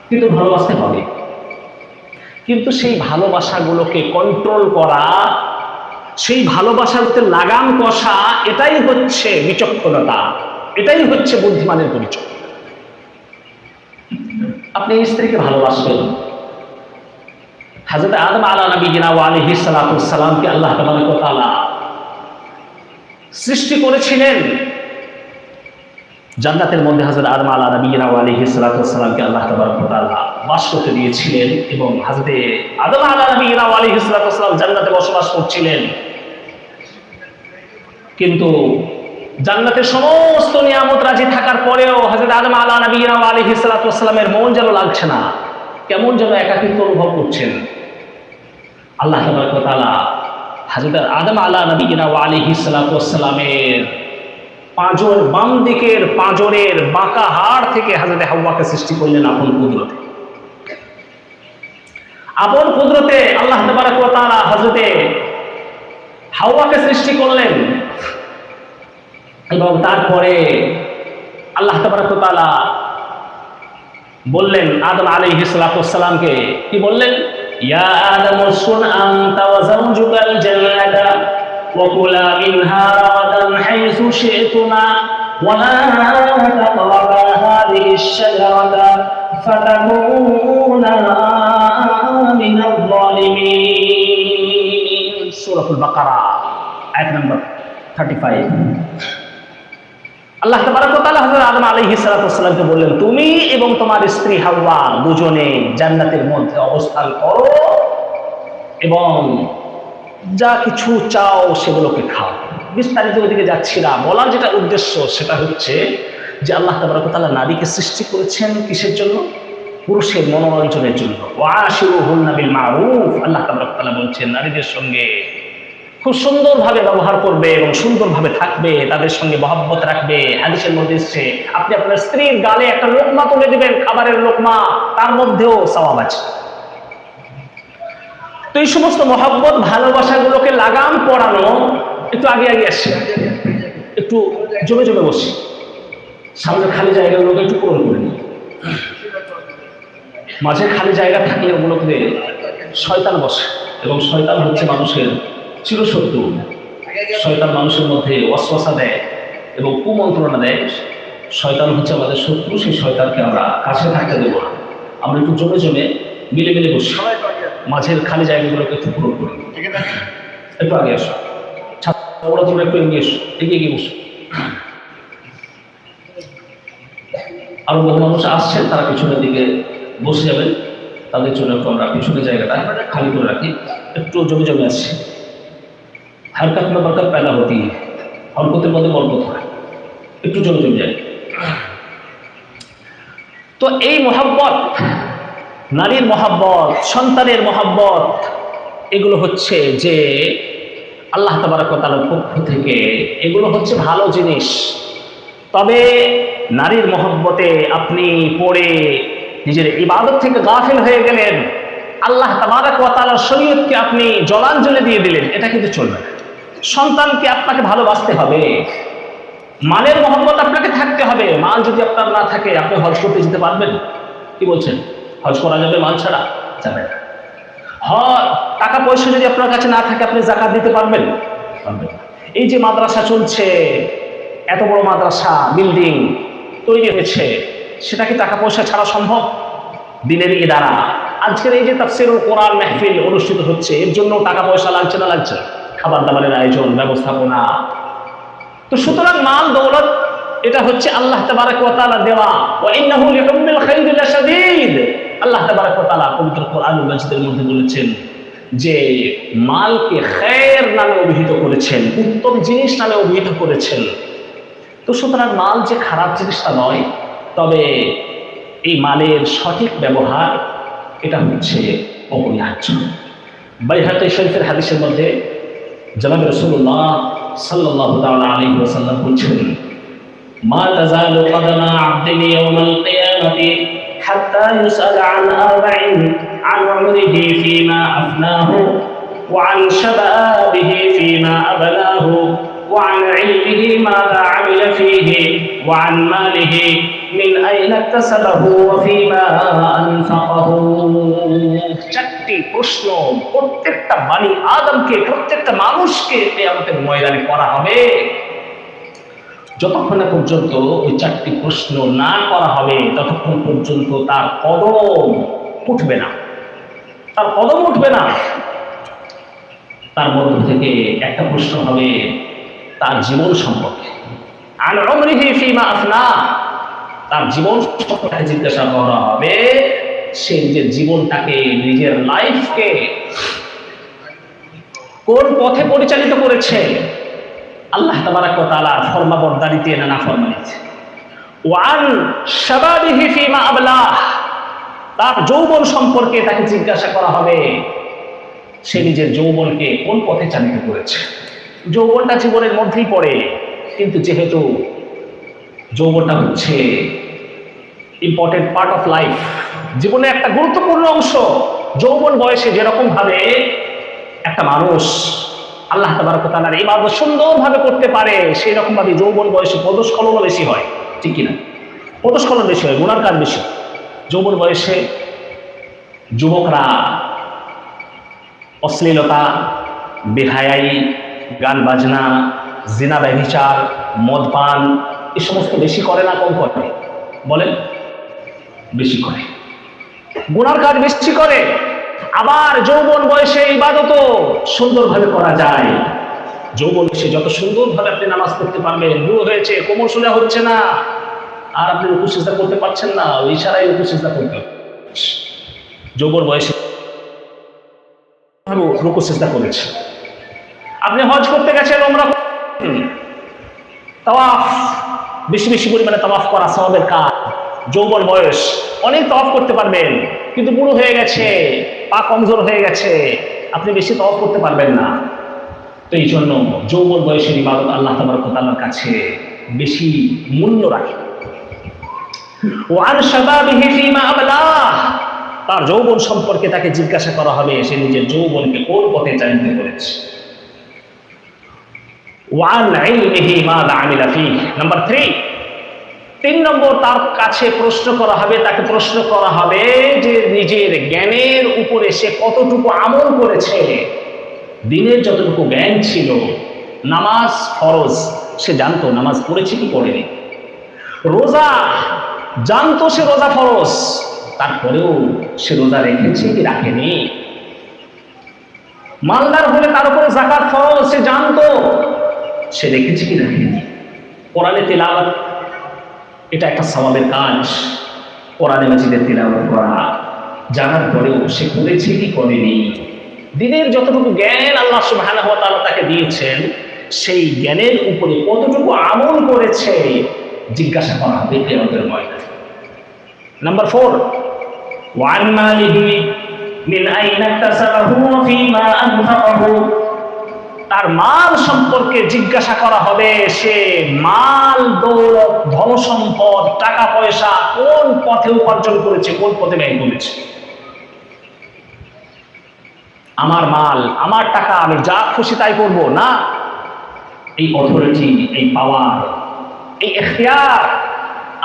কিন্তু ভালোবাসতে হবে, কিন্তু সেই ভালোবাসাগুলোকে কন্ট্রোল করা, সেই ভালোবাসার প্রতি লাগাম কষা, এটাই হচ্ছে বিচক্ষণতা, এটাই হচ্ছে বুদ্ধিমানের পরিচয়। আপনি স্ত্রীকে ভালোবাসবেন। হযরত আদম আলাইহিস সালামকে আল্লাহ তাবারক ওয়া তাআলা সৃষ্টি করেছিলেন জান্নাতের মধ্যে। হযরত আদম আলাইহিস সালামকে আল্লাহ তাবারক ওয়া তাআলা বাস করতে দিয়েছিলেন এবং হযরত আদম আলাইহিস সালাম জান্নাতে বসবাস করছিলেন। কিন্তু জান্নাতের সমস্ত নিয়ামত রাজি থাকার পরেও হযরত আদম আলাইহিস সালামের মন যেন লাগছে না, কেমন যেন একাকিত্ব অনুভব করছেন। আল্লাহ তাবারক ওয়া তাআলা হযরত আদম আলাইহিস সালামের পাঁজর, বাম দিকের পাঁজরের বাঁকা হাড় থেকে হযরত হাওয়াকে সৃষ্টি করলেন আপন কুদরতে। আপন কুদরতে আল্লাহ তাবারক ওয়া তাআলা হযরত হাওয়াকে সৃষ্টি করলেন এবং তারপরে আল্লাহ তাবারক ওয়া তাআলা বললেন আদম আলাইহিস সালামকে, কি বললেন? ইয়া আদম উসকুন আনতা ওয়া যাওজুকাল জান্নাতা ওয়া কুলা মিনহা রাগাদান হাইসু শি'তুমা ওয়া লা তাকরাবা হাযিহিশ শাজারাতা ফাতাকুনা মিনাল যালিমিন। সূরাতুল বাকারা আয়াত নম্বর 35। আল্লাহ তাবারক ওয়া তাআলা হযরত আদম আলাইহিস সালামকে বললেন, তুমি এবং তোমার স্ত্রী হাওয়া দুজনে জান্নাতের মধ্যে অবস্থান করো এবং যা কিছু চাও সেগুলোকে খাও। বিস্তারিত ওদিকে যাচ্ছি না। বলার যেটা উদ্দেশ্য সেটা হচ্ছে যে আল্লাহ তাবারক ওয়া তাআলা নারীকে সৃষ্টি করেছেন কিসের জন্য? পুরুষের মনোরঞ্জনের জন্য। ওয়াশিরুহুন্না বিল মারুফ। আল্লাহ তাবারক ওয়া তাআলা বলছেন নারীদের সঙ্গে খুব সুন্দরভাবে ব্যবহার করবে এবং সুন্দরভাবে থাকবে, তাদের সঙ্গে মহব্বত রাখবে। হাদিসের মধ্যে এসেছে আপনি আপনার স্ত্রীর গালে একটা লোকমা তুলে দিবেন, খাবারের লোকমা, তার মধ্যেও সওয়াব আছে। তো এই সমস্ত মহব্বত ভালোবাসাগুলোকে লাগাম পড়ানো, একটু আগে আগে আসছে, একটু জমে জমে বসে, সামনে খালি জায়গাগুলোকে একটু পূরণ করে নিই। মাঝে খালি জায়গা থাকলে ওগুলোকে শয়তান বসে, এবং শয়তান হচ্ছে মানুষের চিরশত্রু। শয়তান মানুষের মধ্যে ওয়াসওয়াসা দেয় এবং কুমন্ত্রণা দেয়। শয়তান হচ্ছে আমাদের শত্রু, সেই শয়তানকে আমরা কাছে থাকতে দেবো না। আমরা একটু জমে জমে মিলে মিলে বসি, মাঝের খালি জায়গাগুলোকে একটু পূরণ করি। একটু আগে আসো, ওরা তোমরা একটু এগিয়ে এসো, এগিয়ে গিয়ে বসো। আরো বহু মানুষ আসছেন, তারা পিছনের দিকে বসে যাবেন, তাদের জন্য একটু আমরা পিছনের জায়গাটা খালি করে রাখি। একটু জমে জমে আসছে, হারকাত में बरकत पैदा होती है, হরকতের মধ্যে বরকত হয়, একটু জমে জমে যায়। তো এই মহব্বত, নারীর মহব্বত, সন্তানের মহব্বত, এগুলো হচ্ছে যে আল্লাহ তাবারক ওয়া তাআলার পক্ষ থেকে, এগুলো হচ্ছে ভালো জিনিস। তবে নারীর মহব্বতে আপনি পড়ে নিজের ইবাদত থেকে গাফিল হয়ে গেলেন, আল্লাহ তাবারক ওয়া তাআলার শরীয়তকে আপনি জলাঞ্জলি দিয়ে দিলেন, এটা কিন্তু চলবে না। সন্তানকে আপনাকে ভালোবাসতে হবে, মালের মহব্বত আপনাকে থাকতে হবে। মাল যদি আপনার না থাকে, আপনি হজ করতে যেতে পারবেন? কি বলছেন? হজ করা যাবে মাল ছাড়া? যাবে না। টাকা পয়সা যদি আপনার কাছে না থাকে, আপনি যাকাত দিতে পারবেন? পারবেন না। এই যে মাদ্রাসা চলছে, এত বড় মাদ্রাসা বিল্ডিং তৈরি হয়েছে, সেটা কি টাকা পয়সা ছাড়া সম্ভব? দিনের ইদারা, আজকের এই যে তাফসীরুল কোরআন মাহফিল অনুষ্ঠিত হচ্ছে, এর জন্য টাকা পয়সা লাগছে না? লাগছে। খাবার দাবারের আয়োজন, ব্যবস্থাপনা। তো সুতরাং মাল দৌলত এটা হচ্ছে আল্লাহ তাবারক ওয়া তাআলা দেওয়া। ওয়া ইন্নাহু লিহুব্বিল খাইরি লাশাদীদ। আল্লাহ তাবারক ওয়া তাআলা পবিত্র কোরআনুল মাজিদের মধ্যে বলেছেন যে মালকে খায়ের নামে অভিহিত করেছেন, উত্তম জিনিস নামে অভিহিত করেছেন। তো সুতরাং মাল যে খারাপ জিনিসটা নয়, তবে এই মালের সঠিক ব্যবহার এটা হচ্ছে অপরিহার্য। বাইহাকী শরীফের হাদিসের মধ্যে জনাব রাসূলুল্লাহ সাল্লাল্লাহু তাআলা আলাইহি ওয়াসাল্লাম বলেছেন, মা তাযালু কদামা আবদিন ইয়াওমাল কিয়ামাতি হাত্তা ইউসআল আন আরবাইন, আন উমরিহি ফীমা আফনাহু ওয়া আন শাবাবিহি ফীমা আবলাহু ওয়া আন ইলমিহি মাযা আমিলা ফীহি ওয়া আন মালিহি মিন আইনা ইকতাসাবাহু ওয়া ফীমা আনফাকাহু। চারটি প্রশ্ন প্রত্যেকটা বানি আদমকে, প্রত্যেকটা মানুষকে কিয়ামতের ময়দানে করা হবে। যতক্ষণ না পর্যন্ত ওই চারটি প্রশ্ন না করা হবে, ততক্ষণ পর্যন্ত তার কদম উঠবে না, তার কদম উঠবে না। তার মধ্য থেকে একটা প্রশ্ন হবে তার জীবন সম্পর্কে, আন উমরিহি ফীমা আফনা, তার জীবন সম্পর্কে জিজ্ঞাসা করা হবে। সে নিজের জীবনটাকে, নিজের লাইফকে কোন পথে পরিচালিত করেছে, আল্লাহ তাবারক ওয়া তাআলার ফরমাবরদারিতে না নাফরমানিতে। ওয়ান শাবাবিহি ফীমা আবলাহ, তার যৌবন সম্পর্কে তাকে জিজ্ঞাসা করা হবে, সে নিজের যৌবনকে কোন পথে চালিত করেছে। যৌবনটা জীবনের মধ্যেই পড়ে, কিন্তু যেহেতু যৌবনটা হচ্ছে ইম্পর্টেন্ট পার্ট অফ লাইফ, জীবনের একটা গুরুত্বপূর্ণ অংশ, যৌবন বয়সে যেরকম ভাবে একটা মানুষ আল্লাহ তাবারক ওয়া তাআলার ইবাদত সুন্দরভাবে করতে পারে, সেই রকম ভাবে যৌবন বয়সে পদস্খলনও বেশি হয়, ঠিক কিনা? পদস্খলন বেশি হয়, গুনার কাজ বেশি। যৌবন বয়সে যুবকরা অশ্লীলতা, বেহায়াই, গান বাজনা, জিনা ব্যভিচার, মদ পান, এই সমস্ত বেশি করে না কম করে? বলেন, বেশি করে। গুনার কাজ বেশি করে। আবার যৌবন বয়সে ইবাদতও সুন্দরভাবে করা যায়। যৌবন বয়সে যত সুন্দরভাবে আপনি নামাজ পড়তে পারবেন, বুড়ো হয়েছে, কোমর সোজা হচ্ছে না, আর আপনি রুকু সিজদা করতে পারছেন না, ওই ইশারায় রুকু সিজদা করতে হবে। যৌবন বয়সে রুকু সিজদা করেছে। আপনি হজ করতে গেছেন, ওমরা, তাওয়াফ, বেশি বেশি পরিমাণে তাওয়াফ করা সওয়াবের কাজ। যৌবন বয়স, অনেক তাওয়াফ করতে পারবেন, কিন্তু বুড়ো হয়ে গেছে, পা কমজোর হয়ে গেছে, আপনি বেশি তাওয়াফ করতে পারবেন না। তো এই জন্য যৌবন বয়সের ইবাদত আল্লাহ তাবারক ওয়া তাআলার কাছে বেশি মূল্য রাখে। ওয়ান শাবাবিহি ফীমা আবলাহ, তার যৌবন সম্পর্কে তাকে জিজ্ঞাসা করা হবে সে নিজের যৌবনকে কোন পথে চালিত করেছে। ওয়ান ইলমিহি মাযা আমিলা ফীহি, নাম্বার 3 নম্বর তার কাছে প্রশ্ন করা হবে, তাকে প্রশ্ন করা হবে যে নিজের জ্ঞানের উপরে সে কতটুকু আমল করেছে। দিনের যতটুকু জ্ঞান ছিল, নামাজ ফরজ সে জানতো, নামাজ পড়েছে কি পড়েনি। রোজা জানতো সে রোজা ফরজ, তারপরেও সে রোজা রেখেছে কি রাখেনি। মালদার হলে তার উপরে যাকাত ফরজ, সে জানতো, সে রেখেছে কি রাখেনি। কোরআনে তিলাওয়াত এটা একটা সওয়াবের কাজ, কোরআনে মাজিদের তিলাওয়াত করা, জানার পরেও সে করেছে কি করেনি। দিনের যতটুকু জ্ঞান আল্লাহ সুবহানাহু ওয়া তাআলা তাকে দিয়েছেন, সেই জ্ঞানের উপরে কতটুকু আমল করেছে জিজ্ঞাসা করা হবে কিয়ামতের ময়দানে। নাম্বার 4, ওয়ান মালিহি মিন আইনা ইকতাসাবাহু ওয়া ফীমা আনফাকাহু, তার মাল সম্পর্কে জিজ্ঞাসা করা হবে, সে মাল দৌলত ধন সম্পদ টাকা পয়সা কোন পথে উপার্জন করেছে, কোন পথে ব্যয় করেছে। আমার মাল, আমার টাকা, আমি যা খুশি তাই করব না। এই অথরিটি, এই পাওয়ার, এই ইখতিয়ার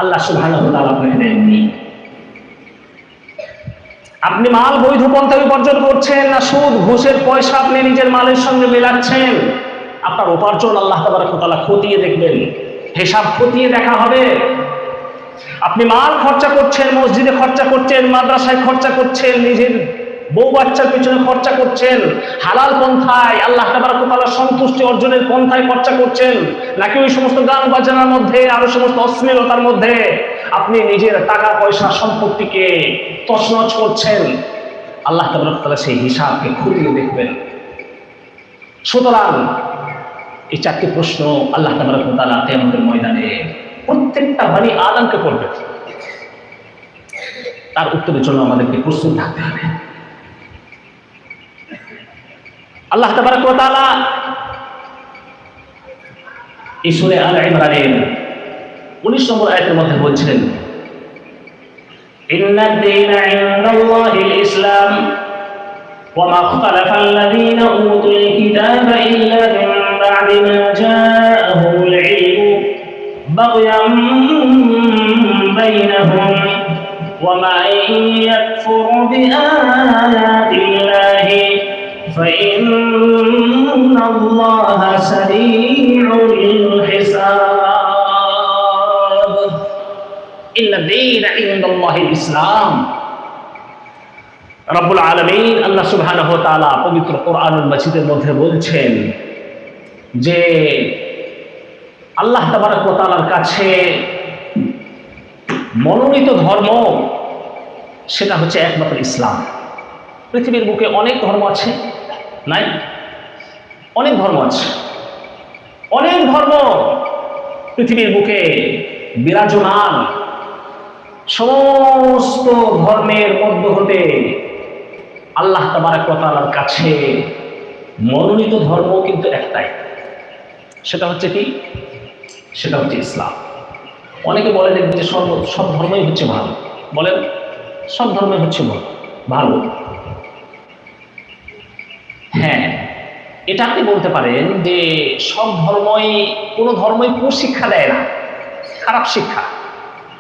আল্লাহ সুবহানাহু ওয়া তাআলা আপনাকে দেননি। আপনি মাল বৈধ পন্থায় উপার্জন করছেন না সুদ ঘুষের পয়সা আপনি নিজের মালের সঙ্গে মেলাচ্ছেন, আপনার উপার্জন আল্লাহ তাবারক ওয়া তাআলা খতিয়ে দেখবেন, হিসাব খতিয়ে দেখা হবে। আপনি মাল খরচা করছেন, মসজিদে খরচা করছেন, মাদ্রাসায় খরচা করছেন, নিজের বউ বাচ্চার পিছনে খরচা করছেন, হালাল পন্থায় আল্লাহ তাবারক ওয়া তাআলার সন্তুষ্টি অর্জনের পন্থায় খরচা করছেন, নাকি ওই সমস্ত গান বাজনার মধ্যে আরো সমস্ত অশ্লীলতার মধ্যে আপনি নিজের টাকা পয়সা সম্পত্তিকে তছনছ করছেন। আল্লাহ তাবারক ওয়া তাআলা সেই হিসাবকে খতিয়ে দেখবেন। সুতরাং এই 4টি প্রশ্ন আল্লাহ তাবারক ওয়া তাআলা কিয়ামতের ময়দানে প্রত্যেকটা বনি আদমকে করবেন। তার উত্তরের জন্য আমাদেরকে প্রস্তুত থাকতে হবে। আল্লাহ তাবারক ওয়া তাআলা এই সূরা আল ইমরানের 19 নম্বর আয়াতের মধ্যে বলছেন, ইন্নাদ দীনা ইনদাল্লাহিল ইসলাম ওয়া মা ইখতালাফাল্লাযীনা উতুল কিতাবা ইল্লা মিন বা'দি মা জাআহুমুল ইলমু বাগয়াম বাইনাহুম ওয়া মা ইয়াকফুরু বিআয়াতিল্লাহি فإن الله سريع الحساب إن الدين عند الله الإسلام। রব্বুল আলামিন আল্লাহ সুবহানাহু ওয়া তাআলা পবিত্র কোরআনুল মাজিদের মধ্যে বলছেন যে আল্লাহ তাবারক ওয়া তাআলার কাছে মনোনীত ধর্ম সেটা হচ্ছে একমাত্র ইসলাম। পৃথিবীর বুকে অনেক ধর্ম আছে, নাই? অনেক ধর্ম আছে, অনেক ধর্ম পৃথিবীর বুকে বিরাজমান। সমস্ত ধর্মের মধ্য হতে আল্লাহ তাবারক ওয়া তাআলার কাছে মনোনীত ধর্ম কিন্তু একটাই, সেটা হচ্ছে কি? সেটা হচ্ছে ইসলাম। অনেকে বলে দেখবেন যে সব ধর্মই হচ্ছে ভালো, বলেন সব ধর্মই হচ্ছে ভালো। হ্যাঁ, এটা আপনি বলতে পারেন যে সব ধর্মই, কোনো ধর্মই কুশিক্ষা দেয় না, খারাপ শিক্ষা।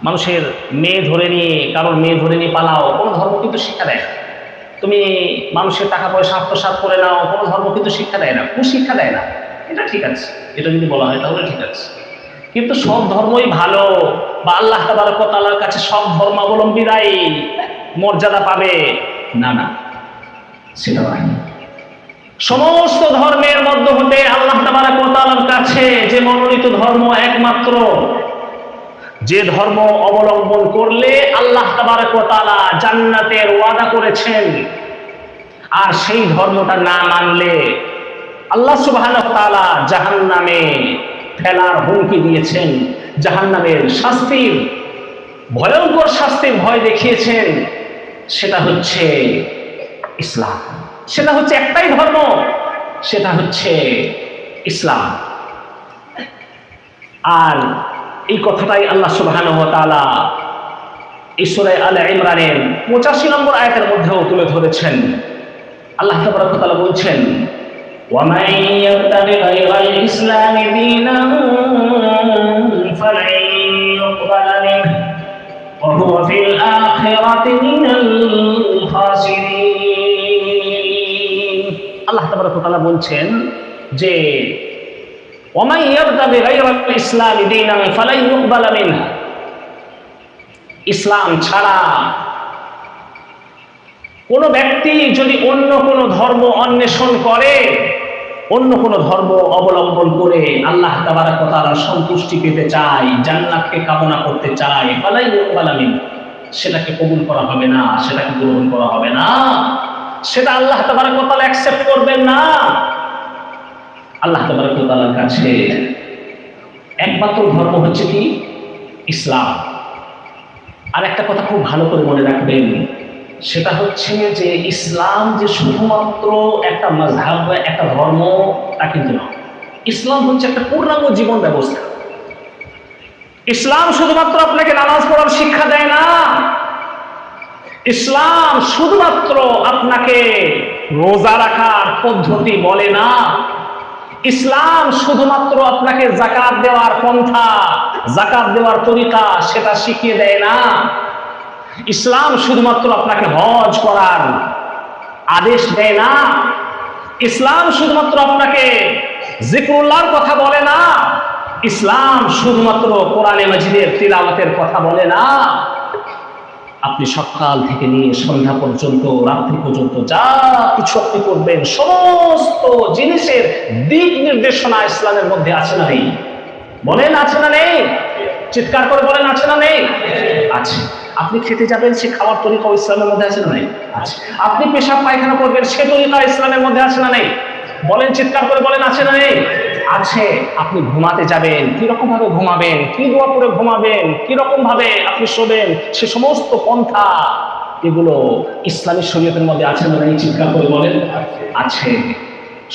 মানুষের মেয়ে ধরে নিয়ে, কারোর মেয়ে ধরে নিয়ে পালাও, কোনো ধর্ম কিন্তু শিক্ষা দেয় না। তুমি মানুষের টাকা পয়সা আত্মসাৎ করে নাও, কোনো ধর্ম কিন্তু শিক্ষা দেয় না, কুশিক্ষা দেয় না। এটা ঠিক আছে, এটা যদি বলা হয় তাহলে ঠিক আছে। কিন্তু সব ধর্মই ভালো বা আল্লাহ তাবারক ওয়া তাআলার কাছে সব ধর্মাবলম্বীরাই মর্যাদা পাবে, না না, সেটা নয়। সমস্ত ধর্মের মধ্য হতে আল্লাহ তাবারক ওয়া তাআলার কাছে যে মনোনীত ধর্ম একমাত্র, যে ধর্ম অবলম্বন করলে আল্লাহ তাবারক ওয়া তাআলা জান্নাতের ওয়াদা করেছেন, আর সেই ধর্মটা না মানলে আল্লাহ সুবহানাহু ওয়া তাআলা জাহান্নামে ফেলার হুমকি দিয়েছেন, জাহান্নামের শাস্তির, ভয়ঙ্কর শাস্তির ভয় দেখিয়েছেন, সেটা হচ্ছে ইসলাম। সেটা হচ্ছে একটাই ধর্ম, সেটা হচ্ছে ইসলাম। আর এই কথাটাই আল্লাহ সুবহানাহু ওয়া তাআলা সূরা আলে ইমরানের 85 নম্বর আয়াতের মধ্যেও তুলে ধরেছেন। আল্লাহ তাবারক ওয়া তাআলা বলছেন, وَمَن يَبْتَغِ غَيْرَ الْإِسْلَامِ دِينًا فَلَن يُقْبَلَ مِنْهُ وَهُوَ فِي الْآخِرَةِ مِنَ الْخَاسِرِينَ। আল্লাহ তাবারক ওয়া তাআলা বলছেন যে وَمَن يَبْتَغِ غَيْرَ الْإِسْلَامِ دِينًا فَلَن يُقْبَلَ مِنْهُ। ইসলাম ছাড়া কোন ব্যক্তি যদি অন্য কোন ধর্ম অন্বেষণ করে, অন্য কোন ধর্ম অবলম্বন করে আল্লাহ তাবারক ওয়া তাআলার সন্তুষ্টি পেতে চায়, জান্নাতকে কামনা করতে চায়, ফালাই ইউকবালা মিনহু, সেটাকে কবুল করা হবে না, সেটাকে গ্রহণ করা হবে না, সেটা আল্লাহ তাবারক ওয়া তাআলা অ্যাকসেপ্ট করবেন না। আল্লাহ তাবারক ওয়া তাআলার কাছে একমাত্র ধর্ম হচ্ছে কি? ইসলাম। আর একটা কথা খুব ভালো করে মনে রাখবেন, সেটা হচ্ছে যে ইসলাম যে শুধুমাত্র একটা মাযহাব, একটা ধর্ম, তা কিন্তু নয়। ইসলাম হচ্ছে একটা পূর্ণাঙ্গ জীবন ব্যবস্থা। ইসলাম শুধুমাত্র আপনাকে নামাজ পড়ার শিক্ষা দেয় না, ইসলাম শুধুমাত্র আপনাকে রোজা রাখার পদ্ধতি বলে না, ইসলাম শুধুমাত্র আপনাকে যাকাত দেওয়ার পন্থা, যাকাত দেওয়ার তরিকা সেটা শিখিয়ে দেয় না, ইসলাম শুধুমাত্র আপনাকে হজ করার আদেশ দেয় না, ইসলাম শুধুমাত্র আপনাকে জিকরুল্লাহর কথা বলে না, ইসলাম শুধুমাত্র কোরআনে মাজিদের তিলাওয়াতের কথা বলে না। আপনি সকাল থেকে নিয়ে সন্ধ্যা পর্যন্ত, রাত্রি পর্যন্ত যা কিছু আপনি করবেন, সমস্ত জিনিসের দিক নির্দেশনা ইসলামের মধ্যে আছে না নেই? বলেন আছে না নেই? চিৎকার করে বলেন আছে না নেই? আছে। আপনি খেতে যাবেন, সে খাওয়ার তরিকা ইসলামের মধ্যে আছে না নেই? আছে। আপনি পেশাব পায়খানা করবেন, সে তরিকা ইসলামের মধ্যে আছে না নেই? বলেন, চিৎকার করে বলেন আছে না নেই? আছে। আপনি ঘুমাতে যাবেন, কিরকম ভাবে ঘুমাবেন, কি দোয়া করে ঘুমাবেন, কিরকম ভাবে আপনি শোবেন, সে সমস্ত পন্থা এগুলো ইসলামী শরীয়তের মধ্যে আছে না নেই? চিৎকার করে বলেন আছে।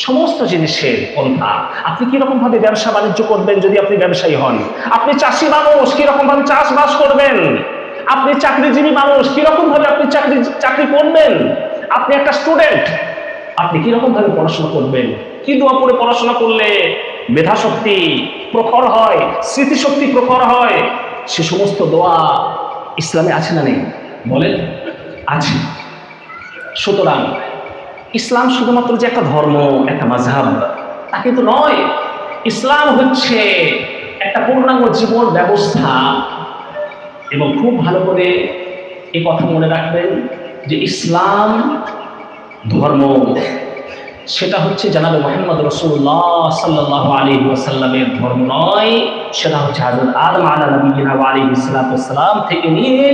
সমস্ত জিনিসের পন্থা। আপনি কিরকম ভাবে ব্যবসা বাণিজ্য করবেন যদি আপনি ব্যবসায়ী হন, আপনি চাষি মানুষ কিরকম ভাবে চাষবাস করবেন, আপনি চাকরিজীবী মানুষ কিরকম ভাবে আপনি চাকরি করবেন, আপনি একটা স্টুডেন্ট, আপনি কিরকম ভাবে পড়াশোনা করবেন, কি দোয়া করে পড়াশোনা করলে মেধা শক্তি প্রখর হয়, স্মৃতিশক্তি প্রখর হয়, সে সমস্ত দোয়া ইসলামে আছে না নেই? বলেন আছে। সুতরাং ইসলাম শুধুমাত্র যে একটা ধর্ম, একটা মাযহাব, তা কিন্তু নয়। ইসলাম হচ্ছে একটা পূর্ণাঙ্গ জীবন ব্যবস্থা। এবং খুব ভালো করে এই কথা মনে রাখবেন যে ইসলাম ধর্ম সেটা হচ্ছে জনাবে মুহাম্মদ রাসূলুল্লাহ সাল্লাল্লাহু আলাইহি ওয়াসাল্লামের ধর্ম নয়, সেটা হচ্ছে হযরত আদম আলাইহিস সালাম থেকে নিয়ে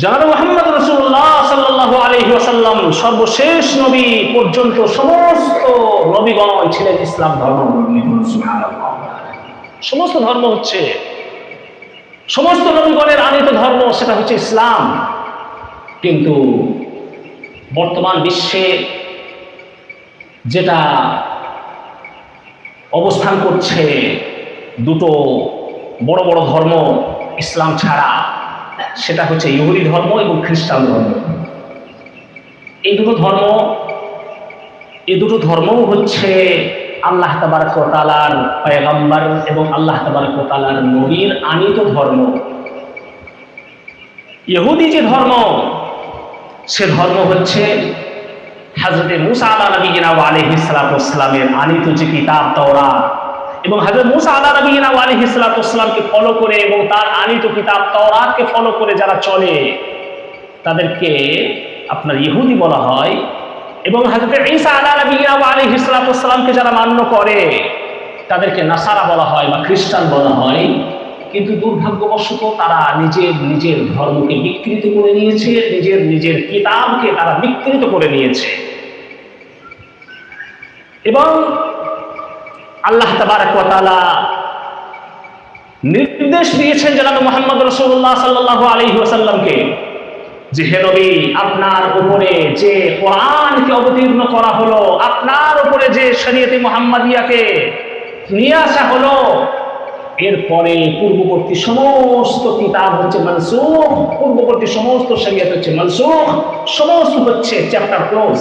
জনাবে মুহাম্মদ রাসূলুল্লাহ সাল্লাল্লাহু আলাইহি ওয়াসাল্লাম সর্বশেষ নবী পর্যন্ত সমস্ত নবীগণ ছিলেন ইসলাম ধর্মাবলম্বী। সুবহানাল্লাহ। সমস্ত ধর্ম হচ্ছে, সমস্ত নবীগণের আনিত ধর্ম সেটা হচ্ছে ইসলাম। কিন্তু বর্তমান বিশ্বে যেটা অবস্থান করছে, দুটো বড় বড় ধর্ম ইসলাম ছাড়া, সেটা হচ্ছে ইহুদি ধর্ম এবং খ্রিস্টান ধর্ম। এই দুটো ধর্ম হচ্ছে আল্লাহ তাবারক ওয়া তাআলার পয়গম্বর এবং আল্লাহ তাবারক ওয়া তাআলার নবীর আনিত ধর্ম। ইহুদি যে ধর্ম, সে ধর্ম হচ্ছে হযরত মুসা আলাইহিস সালামের আনিত যে কিতাব তাওরাত, এবং হযরত মুসা আলাইহিস সালামকে ফলো করে এবং তার আনিত কিতাব তাওরাতকে ফলো করে যারা চলে তাদেরকে আপনার ইহুদি বলা হয়। এবং হযরত ঈসা আলাইহিস সালামকে যারা মান্য করে তাদেরকে নাসারা বলা হয় বা খ্রিস্টান বলা হয়। কিন্তু দুর্ভাগ্যবশত তারা নিজের ধর্মকে বিকৃত করে নিয়েছে, নিজের কিতাবকে তারা বিকৃত করে নিয়েছে। এবং আল্লাহ তাবারক ওয়া তাআলা নির্দেশ দিয়েছেন জনাবে মুহাম্মদ রাসূলুল্লাহ সাল্লাল্লাহু আলাইহি ওয়াসাল্লামকে যে হে নবী, আপনার উপরে যে কোরআনকে অবতীর্ণ করা হলো, আপনার উপরে যে শরীয়তে মুহাম্মাদিয়াকে নিয়ে আসা হলো, এরপরে পূর্ববর্তী সমস্ত কিতাব হচ্ছে মানসুখ, পূর্ববর্তী সমস্ত শরীয়ত হচ্ছে মানসুখ, সমস্ত হচ্ছে চ্যাপ্টার ক্লোজ।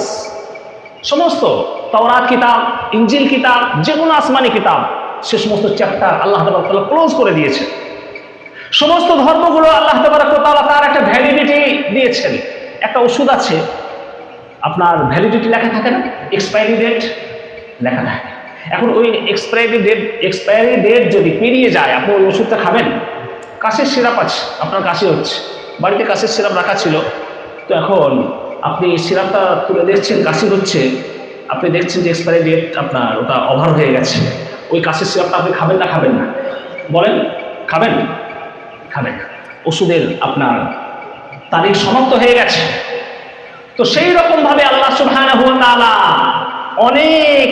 সমস্ত তাওরাত কিতাব, ইনজিল কিতাব, যেগুলো আসমানি কিতাব, সে সমস্ত চ্যাপ্টার আল্লাহ তাআলা ক্লোজ করে দিয়েছে। সমস্ত ধর্মগুলো আল্লাহ তাআলা তার একটা ভ্যালিডিটি দিয়েছেন। একটা ওষুধ আছে, আপনার ভ্যালিডিটি লেখা থাকে না, এক্সপায়ারি ডেট লেখা থাকে। এখন ওই এক্সপায়ারি ডেট যদি পেরিয়ে যায়, আপনি ওই ওষুধটা খাবেন। কাশির সিরাপ আছে, আপনার কাশি হচ্ছে, বাড়িতে কাশির সিরাপ রাখা ছিল, তো এখন আপনি সিরাপটা তুলে দেখছেন কাশি হচ্ছে, আপনি দেখছেন যে এক্সপায়ারি ডেট আপনার ওটা ওভার হয়ে গেছে, ওই কাশির সিরাপটা আপনি খাবেন না খাবেন না? বলেন, খাবেন? খাবেন। ওষুধের আপনার তারিখ সমাপ্ত হয়ে গেছে। তো সেই রকম ভাবে আল্লাহ সুবহানাহু ওয়া তাআলা অনেক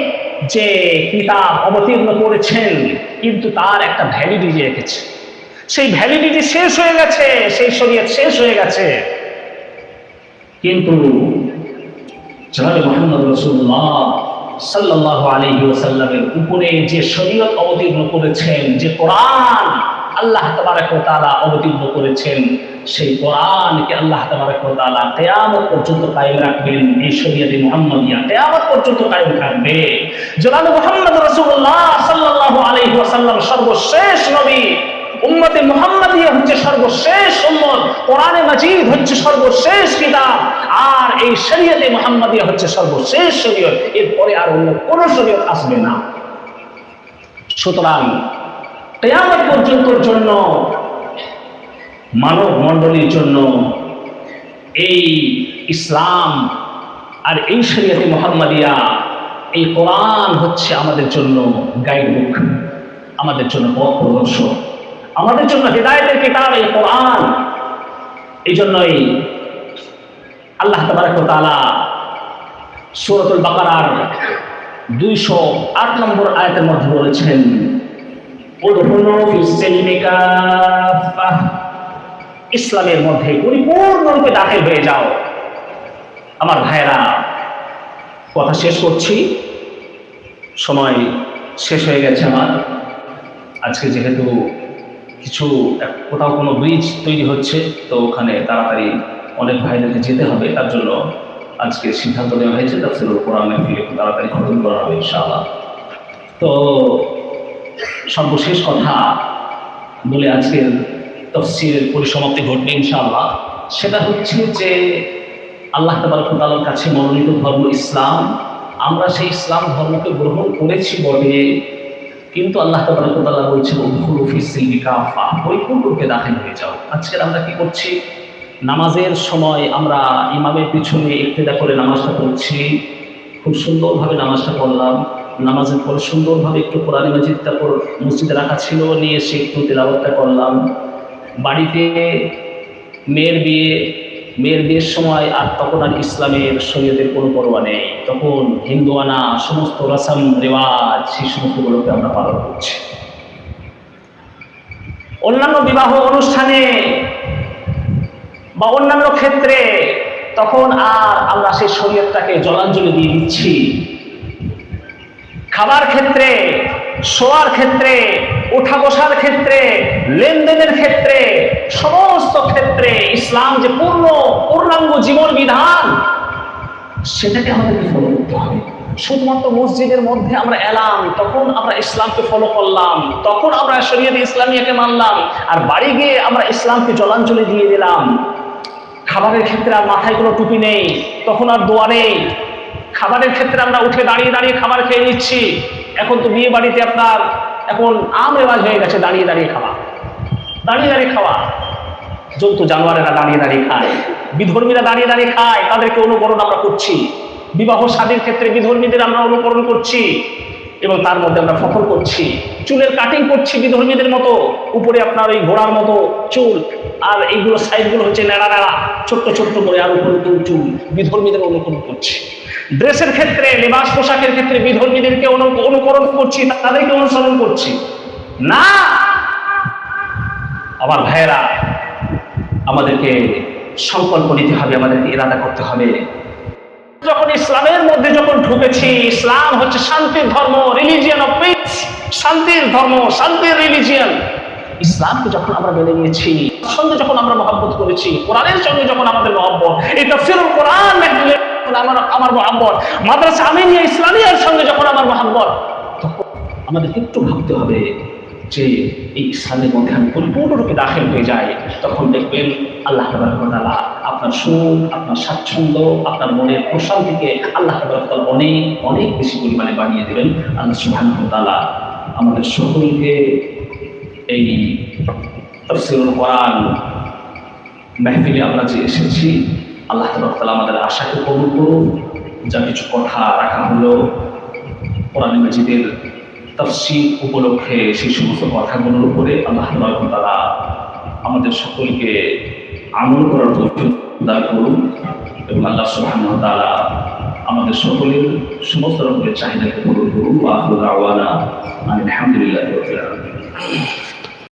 যে কিতাব অবতীর্ণ করেছেন, কিন্তু তার একটা ভ্যালিডিটি রেখেছে। সেই ভ্যালিডিটি শেষ হয়ে গেছে, সেই শরীয়ত শেষ হয়ে গেছে। কিন্তু জনাবে মুহাম্মদ রাসূলুল্লাহ সাল্লাল্লাহু আলাইহি ওয়াসাল্লামের উপরে যে শরীয়ত অবতীর্ণ করেছেন, যে কোরআন আল্লাহ তাবারক ওয়া তাআলা অবতীর্ণ করেছেন, সেই কোরআনকে আল্লাহ তাবারক ওয়া তাআলা কিয়ামত পর্যন্ত কায়েম রাখবেন। এই শরীয়তে মুহাম্মাদিয়া কিয়ামত পর্যন্ত কায়েম থাকবে। জনাবে মুহাম্মদ রাসূলুল্লাহ সাল্লাল্লাহু আলাইহি ওয়াসাল্লাম সর্বশেষ নবী, উম্মতে মুহাম্মাদিয়া হচ্ছে সর্বশেষ উম্মত, কোরআনে মাজিদ হচ্ছে সর্বশেষ কিতাব, আর এই শরীয়তে মুহাম্মাদিয়া হচ্ছে সর্বশেষ শরীয়ত। এরপরে আর অন্য কোন শরীয়ত আসবে না। সুতরাং কিয়ামত পর্যন্তর জন্য, মানব মণ্ডলীর জন্য এই ইসলাম আর এই শরীয়তে মুহাম্মাদিয়া, এই কোরআন হচ্ছে আমাদের জন্য গাইড বুক, আমাদের জন্য পথ প্রদর্শক, আমাদের জন্য হিদায়াতের কিতাব এই কোরআন। এই জন্যই আল্লাহ তাবারক ওয়া তাআলা সূরাতুল বাকারার 208 নম্বর আয়াতের মধ্যে বলেছেন, উদখুলু ফিস সিলমি কাফাহ, ইসলামের মধ্যে পরিপূর্ণরূপে দাখিল হয়ে যাও। আমার ভাইরা, কথা শেষ করছি, সময় শেষ হয়ে গেছে আমার। আজকে যেহেতু কিছু কোথাও কোনো ব্রিজ তৈরি হচ্ছে, তো ওখানে তাড়াতাড়ি অনেক ভাইদেরকে যেতে হবে, তার জন্য আজকে সিদ্ধান্ত নেওয়া হয়েছে তাফসীরুল কোরআন মাহফিল তাড়াতাড়ি খতম করা হবে ইনশাআল্লাহ। তো সর্বশেষ কথা বলে আজকের তাফসীরের পরিসমাপ্তি ঘটবে ইনশাআল্লাহ। সেটা হচ্ছে যে আল্লাহ তাবারক ওয়া তাআলার কাছে মনোনীত ধর্ম ইসলাম। আমরা সেই ইসলাম ধর্মকে গ্রহণ করেছি বটে, কিন্তু আল্লাহ তাবারক ওয়া তাআলা বলছেন উদখুলু ফিস সিলমি কাফা, পরিপূর্ণরূপে দাখিল হয়ে যাও। আজকে আমরা কি করছি? নামাজের সময় আমরা ইমামের পিছনে ইক্তেদা করে নামাজটা পড়ছি, খুব সুন্দরভাবে নামাজটা পড়লাম। নামাজের পরে সুন্দরভাবে একটু কোরআন মাজিদটা মসজিদে রাখা ছিল, নিয়ে এসে একটু তেলাওয়াতটা করলাম। বাড়িতে মেয়ের বিয়ের সময় আর তখন আর ইসলামের শরীয়তের কোনো পরোয়া নেই, তখন হিন্দুয়ানা সমস্ত রসম রেওয়াজ সেই সমস্তগুলোকে আমরা পালন করছি। অন্যান্য বিবাহ অনুষ্ঠানে বা অন্যান্য ক্ষেত্রে তখন আর আমরা সেই শরীয়তটাকে জলাঞ্জলি দিয়ে দিচ্ছি। খাবার ক্ষেত্রে, শোয়ার ক্ষেত্রে, ওঠা বসার ক্ষেত্রে, লেনদেনের ক্ষেত্রে, সমস্ত ক্ষেত্রে ইসলাম যে পূর্ণাঙ্গ জীবন বিধান, সেটাকে আমাদেরকে ফলো করতে হবে। শুধুমাত্র মসজিদের মধ্যে আমরা এলাম, তখন আমরা ইসলামকে ফলো করলাম, তখন আমরা শরীয়তে ইসলামিয়াকে মানলাম, আর বাড়ি গিয়ে আমরা ইসলামকে জলাঞ্জলি দিয়ে দিলাম। খাবারের ক্ষেত্রে আর মাথায় কোনো টুপি নেই, তখন আর দোয়া নেই। খাবারের ক্ষেত্রে আমরা উঠে দাঁড়িয়ে দাঁড়িয়ে খাবার খেয়ে নিচ্ছি। এখন তো বিয়ে বাড়িতে আপনার এখন আম রেওয়াজ হয়ে গেছে দাঁড়িয়ে দাঁড়িয়ে খাওয়া, দাঁড়িয়ে দাঁড়িয়ে খাওয়া। জন্তু জানোয়ারেরা দাঁড়িয়ে দাঁড়িয়ে খায়, বিধর্মীরা দাঁড়িয়ে দাঁড়িয়ে খায়, তাদেরকে অনুকরণ আমরা করছি। বিবাহ শাদীর ক্ষেত্রে বিধর্মীদের আমরা অনুকরণ করছি এবং তার মধ্যে আমরা ফখর করছি। চুলের কাটিং করছি বিধর্মীদের মতো, উপরে আপনার ওই ঘোড়ার মতো চুল, আর এইগুলো সাইডগুলো হচ্ছে নেড়া নেড়া ছোট্ট ছোট্ট করে, আর উপরে চুল, বিধর্মীদের অনুকরণ করছি। ড্রেসের ক্ষেত্রে, লেবাস পোশাকের ক্ষেত্রে বিধর্মীদেরকে অনুকরণ করছি, তাদেরকে অনুসরণ করছি না। আমার ভাইয়েরা, আমাদেরকে সংকল্প নিতে হবে, আমাদেরকে ইরাদা করতে হবে। যখন ইসলামের মধ্যে যখন ঢুকেছি, ইসলাম হচ্ছে শান্তির ধর্ম, রিলিজিয়ন অফ পিস, শান্তির ধর্ম, শান্তির রিলিজিয়ন। ইসলামকে যখন আমরা মেনে নিয়েছি, সঙ্গে যখন আমরা মহব্বত করেছি, কোরআনের সঙ্গে যখন আমাদের মহব্বত, এই তাফসীরুল কোরআন আমার মহব্বত, মাদ্রাসা আমিনিয়া ইসলামিয়ার সঙ্গে যখন আমার মহব্বত, তখন আমাদের একটু ভাবতে হবে যে এই ইসলামের মধ্যে আমি পরিপূর্ণরূপে দাখিল হয়ে যাই। তখন দেখবেন আল্লাহ তাবারক ওয়া তাআলা আপনার সুখ, আপনার স্বাচ্ছন্দ্য, আপনার মনের প্রশান্তিকে আল্লাহ তাবারক ওয়া তাআলা অনেক অনেক বেশি পরিমাণে বাড়িয়ে দেবেন। আল্লাহ সুবহানাহু ওয়া তাআলা আমাদের সকলকে এই তাফসীরুল কোরআন মাহফিলে আমরা যে এসেছি, আল্লাহ তাবারক ওয়া তাআলা আমাদের আশাকে কবুল করুন। যা কিছু কথা রাখা হলো কোরআন মাজিদের তাফসীর উপলক্ষে, সেই সমস্ত কথাগুলোর উপরে আল্লাহ তাবারক ওয়া তাআলা আমাদের সকলকে আমল করার তৌফিক দান করুন এবং আল্লাহ সুবহানাহু ওয়া তাআলা আমাদের সকলের সমস্ত রকমের চাহিদাকে পূরণ করুন। ওয়া আখিরু দাওয়ানা আলহামদুলিল্লাহি রাব্বিল আলামিন।